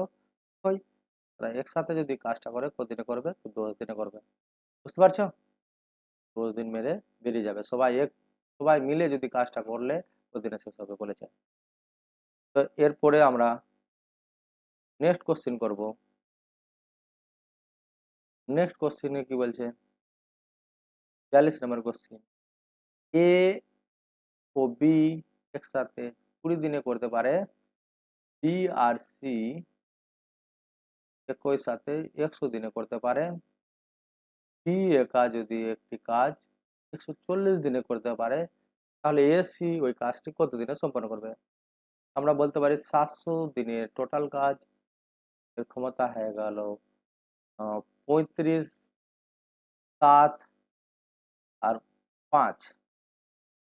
6। তারা একসাথে যদি কাজটা করে কত দিনে করবে? তো 10 দিনে করবে। বুঝতে পারছো? 10 দিন মেরে বেরিয়ে যাবে। সবাই মিলে যদি কাজটা করলে 10 দিনে শেষ হবে বলেছে। তো এরপরে আমরা নেক্সট কোশ্চেন করব। নেক্সট কোশ্চেনে কি বলছে? 42 নম্বর কোশ্চেন। এ ও বি একসাথে 20 দিনে করতে পারে। বি আর সি একই সাথে 100 দিনে করতে পারে। সি একা যদি একটি কাজ 140 দিনে করতে পারে, তাহলে এ সি ওই কাজটি কত দিনে সম্পন্ন করবে? আমরা বলতে পারি 700 দিনের টোটাল কাজ। এর ক্ষমতা হয়ে গেল 35, 7 আর 5।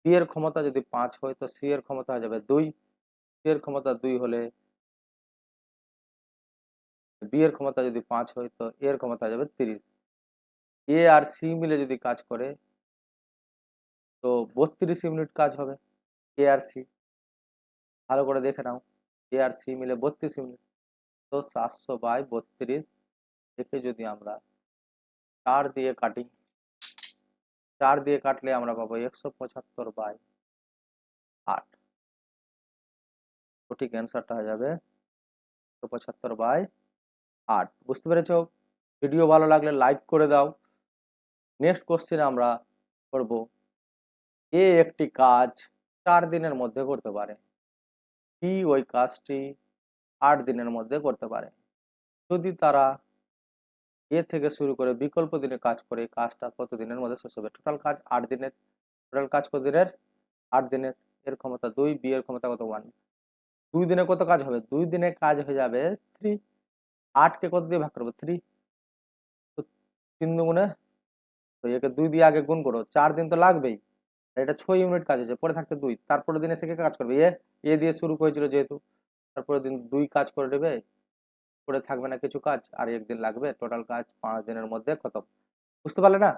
বি এর ক্ষমতা যদি 5 হয় তো সি এর ক্ষমতা হয়ে যাবে 2। সি এর ক্ষমতা 2 হলে বি এর ক্ষমতা যদি 5 হয় তো এর ক্ষমতা হয়ে যাবে 30। এ আর সি মিলে যদি কাজ করে তো 32 ইউনিট কাজ হবে। এ আর সি ভালো করে দেখে নাও, এ আর সি মিলে 32 ইউনিট। তো 700/32 একে যদি আমরা 4 দিয়ে কাটি, 4 দিয়ে কাটলে আমরা পাবো 175/8। সঠিক অ্যান্সারটা হয়ে যাবে 175/8। বুঝতে পেরেছো? ভিডিও ভালো লাগলে লাইক করে দাও। নেক্সট কোশ্চেন আমরা করব। এ একটি কাজ 4 দিনের মধ্যে করতে পারে। বি ওই কাজটি 8 দিনের মধ্যে করতে পারে। যদি তারা এ থেকে শুরু করে বিকল্প দিনে কাজ করে, কাজটা কত দিনের মধ্যে শেষ হবে? টোটাল কাজ 8 দিনের। টোটাল কাজ কত দিনের? 8 দিনের। এর ক্ষমতা 2, বি এর ক্ষমতা কত? 1। 2 দিনে কত কাজ হবে? 2 দিনে কাজ হয়ে যাবে 3। 8 কে কত দিয়ে ভাগ করবো? 3। তো 3 দুগুণে, তো একে 2 দিয়ে আগে গুণ করো, 4 দিন তো লাগবেই। এটা 6 ইউনিট কাজ হয়েছে, পরে থাকছে 2, তারপরে দিন এসে কে কাজ করবে, এ দিয়ে শুরু হয়েছিল যেহেতু, তারপরে দিন 2 কাজ করে দেবে, পরে থাকবে না কিছু কাজ, আর 1 দিন লাগবে, টোটাল কাজ 5 দিনের মধ্যে খতম। বুঝতে পারলে না?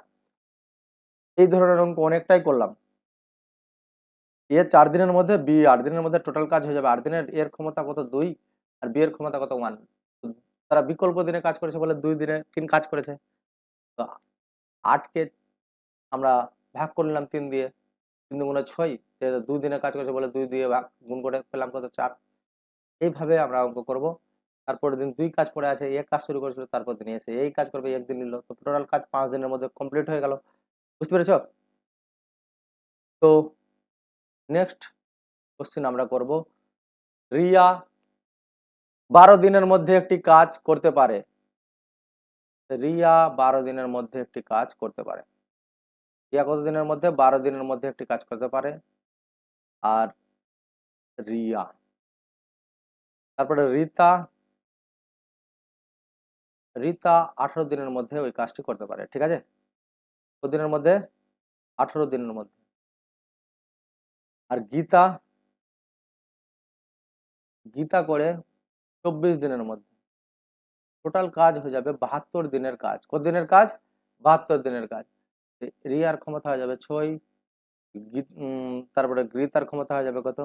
এই ধরনের অঙ্ক অনেকটাই করলাম। এ 4 দিনের মধ্যে, বি 8 দিনের মধ্যে টোটাল কাজ হয়ে যাবে। 8 দিনের এর ক্ষমতা কত, 2, আর বি এর ক্ষমতা কত, 1। তারা বিকল্প দিনে কাজ করেছে বলে 2 দিনে 3 কাজ করেছে। তো 8 কে আমরা ভাগ করে নিলাম 3 দিয়ে, 3 দুগুণে 6, 2 দিনে কাজ করেছে বলে 2 দিয়ে ভাগ গুণ করে পেলাম কত, 4। এইভাবে আমরা অঙ্ক করব। তারপরের দিন 2 কাজ পড়ে আছে, এক কাজ শুরু করেছিল, তারপর দিন এসে এই কাজ করবে, 1 দিন নিল, তো টোটাল কাজ 5 দিনের মধ্যে কমপ্লিট হয়ে গেল। বুঝতে পেরেছ? তো নেক্সট কোশ্চেন আমরা করব, রিয়া 12 দিনের মধ্যে একটি কাজ করতে পারে। রিয়া 12 দিনের মধ্যে একটি কাজ করতে পারে। রিয়া কত দিনের মধ্যে, 12 দিনের মধ্যে একটি কাজ করতে পারে। আর রিয়া, তারপরে রীতা, রীতা 18 দিনের মধ্যে ওই কাজটি করতে পারে। ঠিক আছে, কত দিনের মধ্যে, 18 দিনের মধ্যে। আর গীতা, গীতা করে 24 দিনের মধ্যে। টোটাল কাজ হয়ে যাবে 72 দিনের কাজ। কত দিনের কাজ, 72 দিনের কাজ। রিয়ার ক্ষমতা হয়ে যাবে 6, তারপরে গীতার ক্ষমতা হয়ে যাবে কত,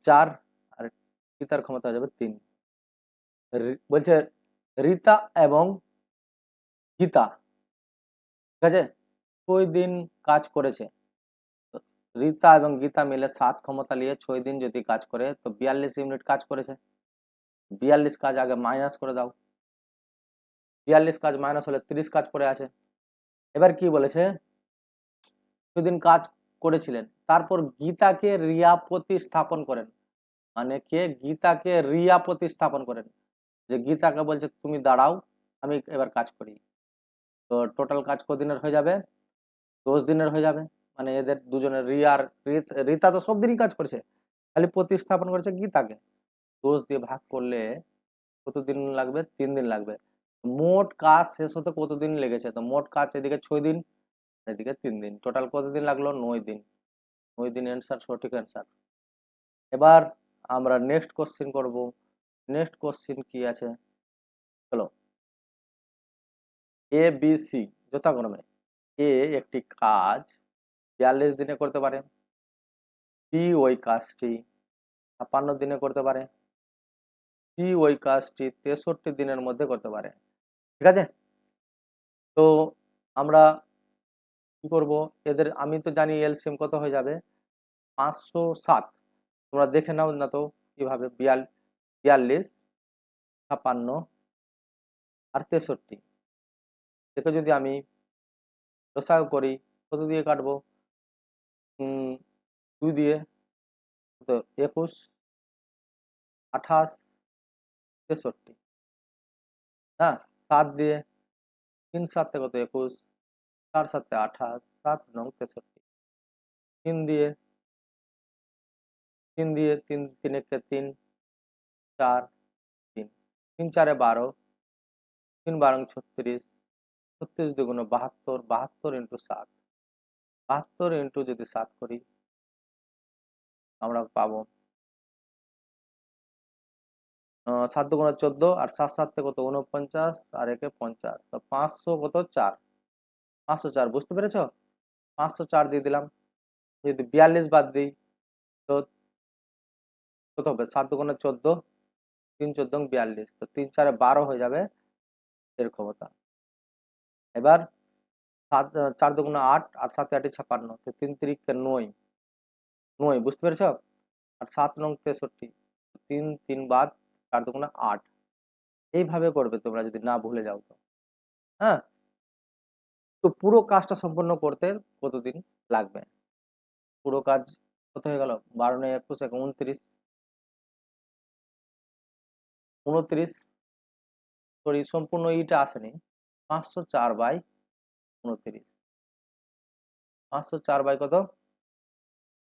4, আর গীতার ক্ষমতা হয়ে যাবে 3। বলছে রীতা এবং গীতা, ঠিক আছে, 6 দিন কাজ করেছে। রীতা এবং গীতা মিলে 7 ক্ষমতা নিয়ে 6 দিন যদি কাজ করে, তো 42 ইউনিট কাজ করেছে। 42 কাজ আগে মাইনাস করে দাও, 42 কাজ মাইনাস হলে 30 কাজ পড়ে আছে। এবার কি বলেছে, সেদিন কাজ করেছিলেন, তারপর গীতাকে রিয়া প্রতিস্থাপন করেন। মানে কে, গীতাকে রিয়া প্রতিস্থাপন করেন, যে গীতাকে বলছে তুমি দাঁড়াও, আমি এবার কাজ করি। তো টোটাল কাজ কদিনের হয়ে যাবে, 10 দিনের হয়ে যাবে। মানে এদের দুজনের, রিয়ার, রীতা তো সব দিনই কাজ করছে, খালি প্রতিস্থাপন করেছে গীতাকে। 10 দিয়ে ভাগ করলে কতদিন লাগবে, 3 দিন লাগবে। মোট কাজ শেষ হতে কতদিন লেগেছে, তো মোট কাজ এদিকে 6 দিন, এদিকে 3 দিন, টোটাল কতদিন লাগলো, 9 দিন। 9 দিন অ্যান্সার, সঠিক অ্যান্সার। এবার আমরা নেক্সট কোশ্চেন করব। নেক্সট কোশ্চেন কি আছে, চলো। এ বি সি যথাক্রমে, এ একটি কাজ 42 দিনে করতে পারে, বি ওই কাজটি 56 দিনে করতে পারে, সি ওই কাজটি 63 দিনের মধ্যে করতে পারে। ঠিক আছে, তো আমরা কি করব, এদের আমি তো জানি এলসিএম কত হয়ে যাবে, 507। তোমরা দেখে নাও না তো কিভাবে, 42, 56 আর 63, দেখে যদি আমি দশাও করি, কত দিয়ে কাটবো, 2 দিয়ে, তো 21, 28, 63, হ্যাঁ, 7 দিয়ে, 3 7 কত, 21, 4 7 28, 7 9 63, 3 দিয়ে, 3 দিয়ে, 3 3 1 3, 4 3, 3 4 12, 3 12 36, 36 দুগুণ 72, 72 ইন্টু 7, 72 ইন্টু যদি 7 করি, আমরা পাবো 7 দুগুণ 14, আর 7 7 কত, 49, আর একে 50, তো 500 কত, 4, 504। বুঝতে পেরেছ, 504 দিয়ে দিলাম। যদি 42 বাদ দিই, তো কত হবে, 7 দুগুণ 14, 3 14 42, তো 3 4 12 হয়ে যাবে এর ক্ষমতা। এবার 4 দুগুণ 8, আর 7 8 56, তো 3 3 9, 9, বুঝতে পেরেছ। আর 7 9 63, 3 3 বাদ, 4 দুগুণ 8। এইভাবে করবে তোমরা যদি না ভুলে যাও তো, হ্যাঁ। তো পুরো কাজটা সম্পন্ন করতে কতদিন লাগবে, পুরো কাজ কত হয়ে গেল, 12 9 21 29, 29, সরি সম্পূর্ণ ইটা আসেনি, 504/29, 504 বাই কত,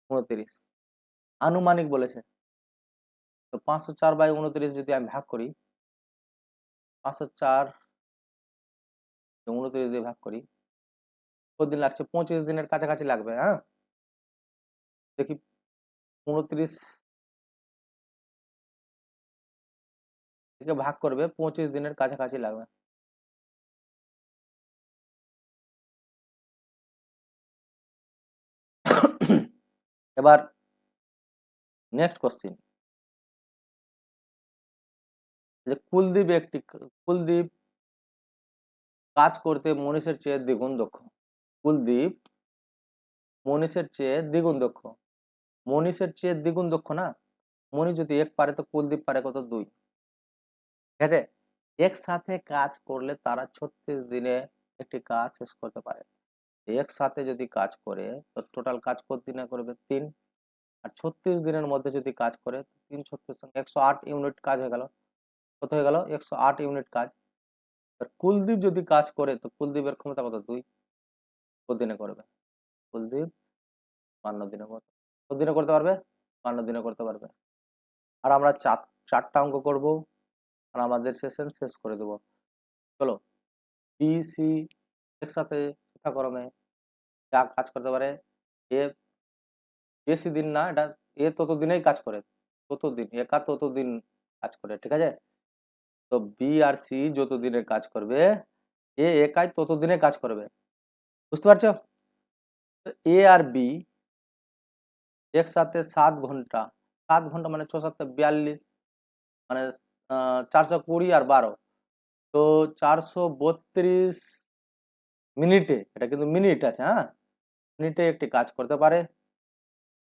29, আনুমানিক বলেছে। তো 504/29 যদি আমি ভাগ করি, 504 29 দিয়ে ভাগ করি, কতদিন লাগছে? 25 দিনের কাছাকাছি লাগবে। হ্যাঁ, দেখি 29 থেকে ভাগ করবে, 25 দিনের কাছাকাছি লাগবে। এবার নেক্সট কোশ্চিন, যে কুলদীপ কাজ করতে মনীষের চেয়ে দ্বিগুণ দক্ষ। কুলদীপ মনীষের চেয়ে দ্বিগুণ দক্ষ। মনীষের চেয়ে দ্বিগুণ দক্ষ না, মনীষ যদি 1 পারে তো কুলদীপ পারে কত? 2। ঠিক আছে, একসাথে কাজ করলে তারা 36 দিনে একটি কাজ শেষ করতে পারে। একসাথে যদি কাজ করে তো টোটাল কাজ কত দিনে করবে? 3। আর 36 দিনের মধ্যে যদি কাজ করে, 3 36 সঙ্গে 108 ইউনিট কাজ হয়ে গেল। কত হয়ে গেল? 108 ইউনিট কাজ। আর কুলদীপ যদি কাজ করে তো কুলদীপের ক্ষমতা কত? 2। কত দিনে করবে? কুলদীপ 52 দিনে করবে। কত দিনে করতে পারবে? 52 দিনে করতে পারবে। আর আমরা চারটা অঙ্ক করব আর আমাদের সেশন শেষ করে দেব। চলো, বি সি একসাথে যথাক্রমে যা কাজ করতে পারে, এ বেশি দিন না, এটা এ ততদিনেই কাজ করে, ততদিন একা ততদিন কাজ করে। ঠিক আছে, তো বি আর সি যত দিনের কাজ করবে, এ একাই ততদিনে কাজ করবে। বুঝতে পারছো? এ আর বি একসাথে 7 ঘন্টা, 7 ঘন্টা মানে 6 7 42, মানে 420 আর 12, তো 432 মিনিটে, এটা কিন্তু মিনিট আছে, হ্যাঁ, মিনিটে একটি কাজ করতে পারে।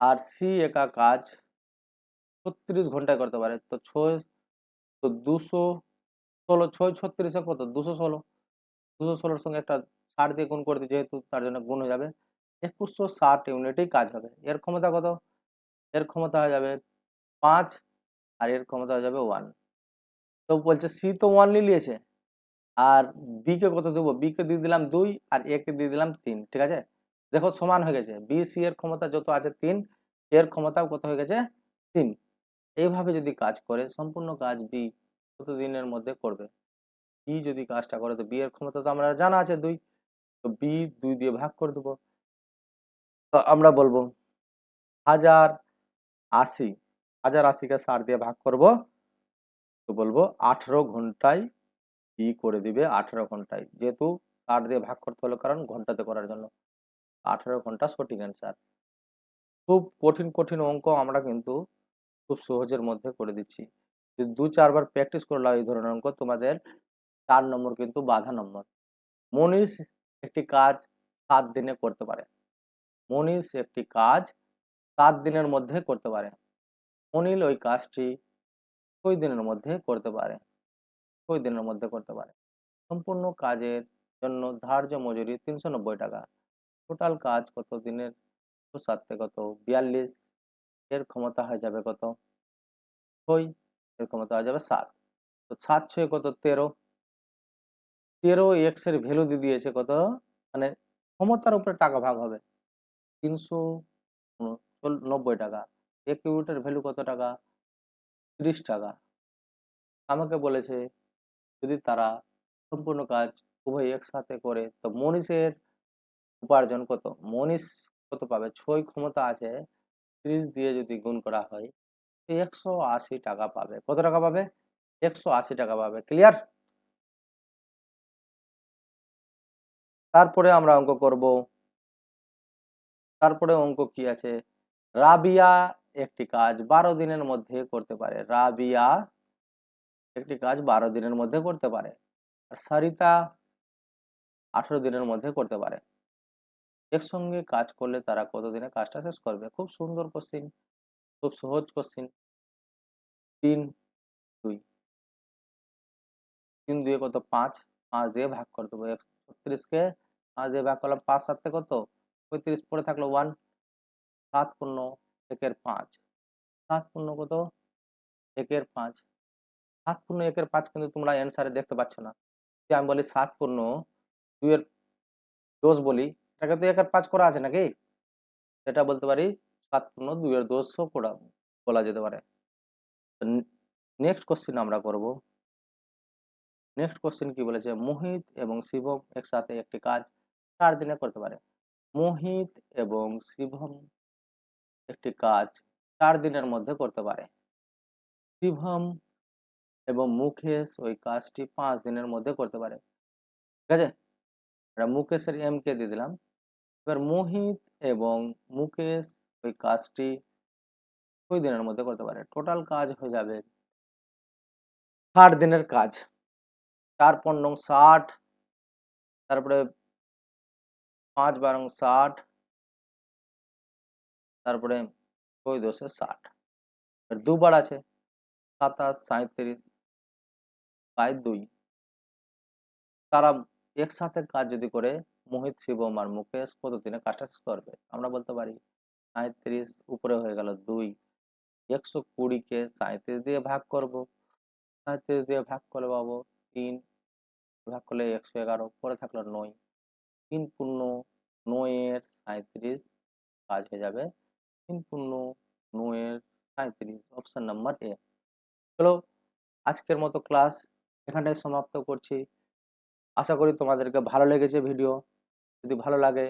আর সি একা কাজ 36 ঘন্টায় করতে পারে। তো 6 তো 216, 6 36 কত? 216, 216 সঙ্গে একটা 60 দিয়ে গুণ করে দিই, যেহেতু তার জন্য গুণ হয়ে যাবে, 2160 ইউনিটেই কাজ হবে। এর ক্ষমতা কত? এর ক্ষমতা হয়ে যাবে 5, আর এর ক্ষমতা হয়ে যাবে 1। তো বলছে সি তো 1 নিয়েছে, আর বি কে কত দেবো? বি কে দিয়ে দিলাম 2 আর এ কে দিয়ে দিলাম 3। ঠিক আছে, দেখো সমান হয়ে গেছে। বি সি এর ক্ষমতা যত আছে 3, এর ক্ষমতাও কত হয়ে গেছে? 3। এইভাবে যদি কাজ করে, সম্পূর্ণ কাজ বি কত দিনের মধ্যে করবে? বি যদি কাজটা করে তো বি এর ক্ষমতা তো আমরা জানা আছে 2, তো বি 2 দিয়ে ভাগ করে দেবো। তো আমরা বলবো 1080, 1080কে 60 দিয়ে ভাগ করব, তো বলবো 18 ঘন্টায় বি করে দিবে। 18 ঘন্টায়, যেহেতু 60 দিয়ে ভাগ করতে হলো কারণ ঘন্টাতে করার জন্য, 18 ঘন্টা সঠিক অ্যান্সার। খুব কঠিন কঠিন অঙ্ক আমরা কিন্তু খুব সহজের মধ্যে করে দিচ্ছি। যদি 2-4 বার প্র্যাকটিস করলে এই ধরনের অঙ্ক, তোমাদের 4 নম্বর কিন্তু বাধা নম্বর। মনীষ একটি কাজ 7 দিনে করতে পারে। মনীষ একটি কাজ 7 দিনের মধ্যে করতে পারে। অনিল ওই কাজটি কয় দিনের মধ্যে করতে পারে? কয় দিনের মধ্যে করতে পারে? সম্পূর্ণ কাজের জন্য ধার্য মজুরি 390 টাকা। টোটাল কাজ কত দিনের? 7 কত? 42। এর ক্ষমতা হয়ে যাবে কত? 6। এর ক্ষমতা হয়ে যাবে 7। তো 7 6 কত? 13। 13 এক্স এর ভ্যালু দিয়ে দিয়েছে কত? মানে ক্ষমতার উপরে টাকা ভাগ হবে 390 টাকা। এক ইউনিটের ভ্যালু কত টাকা? 30 টাকা। আমাকে বলেছে যদি তারা সম্পূর্ণ কাজ উভয় একসাথে করে তো মনীষের উপার্জন কত? মনীষ কত পাবে? 6 ক্ষমতা আছে, 30 দিয়ে যদি গুণ করা হয় 180 টাকা পাবে। কত টাকা পাবে? 180 টাকা পাবে। ক্লিয়ার? তারপরে আমরা অঙ্ক করব। তারপরে অঙ্ক কি আছে? রাবিয়া একটি কাজ 12 দিনের মধ্যে করতে পারে। রাবিয়া একটি কাজ 12 দিনের মধ্যে করতে পারে। আর সারিতা 18 দিনের মধ্যে করতে পারে। একসঙ্গে কাজ করলে তারা কত দিনে কাজটা শেষ করবে? খুব সুন্দর কোশ্চিন, খুব সহজ কোশ্চিন। 3 2, 3 2 কত? 5, 5 দিয়ে ভাগ করে দেবো। 136 কে 5 দিয়ে ভাগ করলাম, 5 7 কত? 35, পড়ে থাকলো 1। 7 পূর্ণ 1 5, 7 পূর্ণ কত? 1 5, 7 পূর্ণ 1 5 কিন্তু তোমরা অ্যান্সারে দেখতে পাচ্ছ না। যদি আমি বলি 7 পূর্ণ 2 এর 10 বলি, এটাকে তো 1 5 করা আছে নাকি? এটা বলতে পারি 7 পূর্ণ 2 এর 10ও বলা যেতে পারে। নেক্সট কোশ্চিন আমরা করব। নেক্সট কোশ্চেন কি বলেছে, মোহিত এবং শিবম একসাথে একটি কাজ 4 দিনে করতে পারে। মোহিত এবং শিবম একটি কাজ 4 দিনের মধ্যে করতে পারে। শিবম এবং মুকেশ ওই কাজটি 5 দিনের মধ্যে করতে পারে। ঠিক আছে, এটা মুকেশের এম কে দিয়ে দিলাম। এবার মোহিত এবং মুকেশ ওই কাজটি 2 দিনের মধ্যে করতে পারে। টোটাল কাজ হয়ে যাবে 60 দিনের কাজ। 4 পনেরো 60, তারপরে 5 12 60, তারপরে 2 দশে 60, দুবার আছে 27 37 বাই 2। তারা একসাথে কাজ যদি করে মোহিত শিবম আর মুকেশ কত দিনে কাজটা শেষ করবে? আমরা বলতে পারি 37 উপরে হয়ে গেল 2, 120কে 37 দিয়ে ভাগ করব। 37 দিয়ে ভাগ করলে পাবো 3, ভাগ করলে 111, পরে থাকলো 9। 3 পূর্ণ 9 এর 37 কাজ হয়ে যাবে 3 পূর্ণ 9 এর 37, অপশন নাম্বার এ। চলো আজকের মতো ক্লাস এখানটায় সমাপ্ত করছি। আশা করি তোমাদেরকে ভালো লেগেছে ভিডিও। যদি ভালো লাগে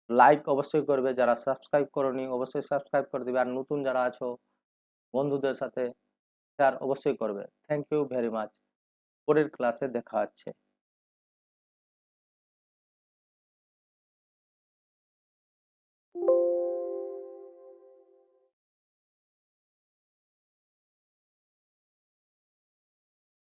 লাইক অবশ্যই করবে, যারা সাবস্ক্রাইব করোনি অবশ্যই সাবস্ক্রাইব করে দিবে, আর নতুন যারা আছো বন্ধুদের সাথে শেয়ার অবশ্যই করবে। Thank you very much. পরের ক্লাসে দেখা হচ্ছে।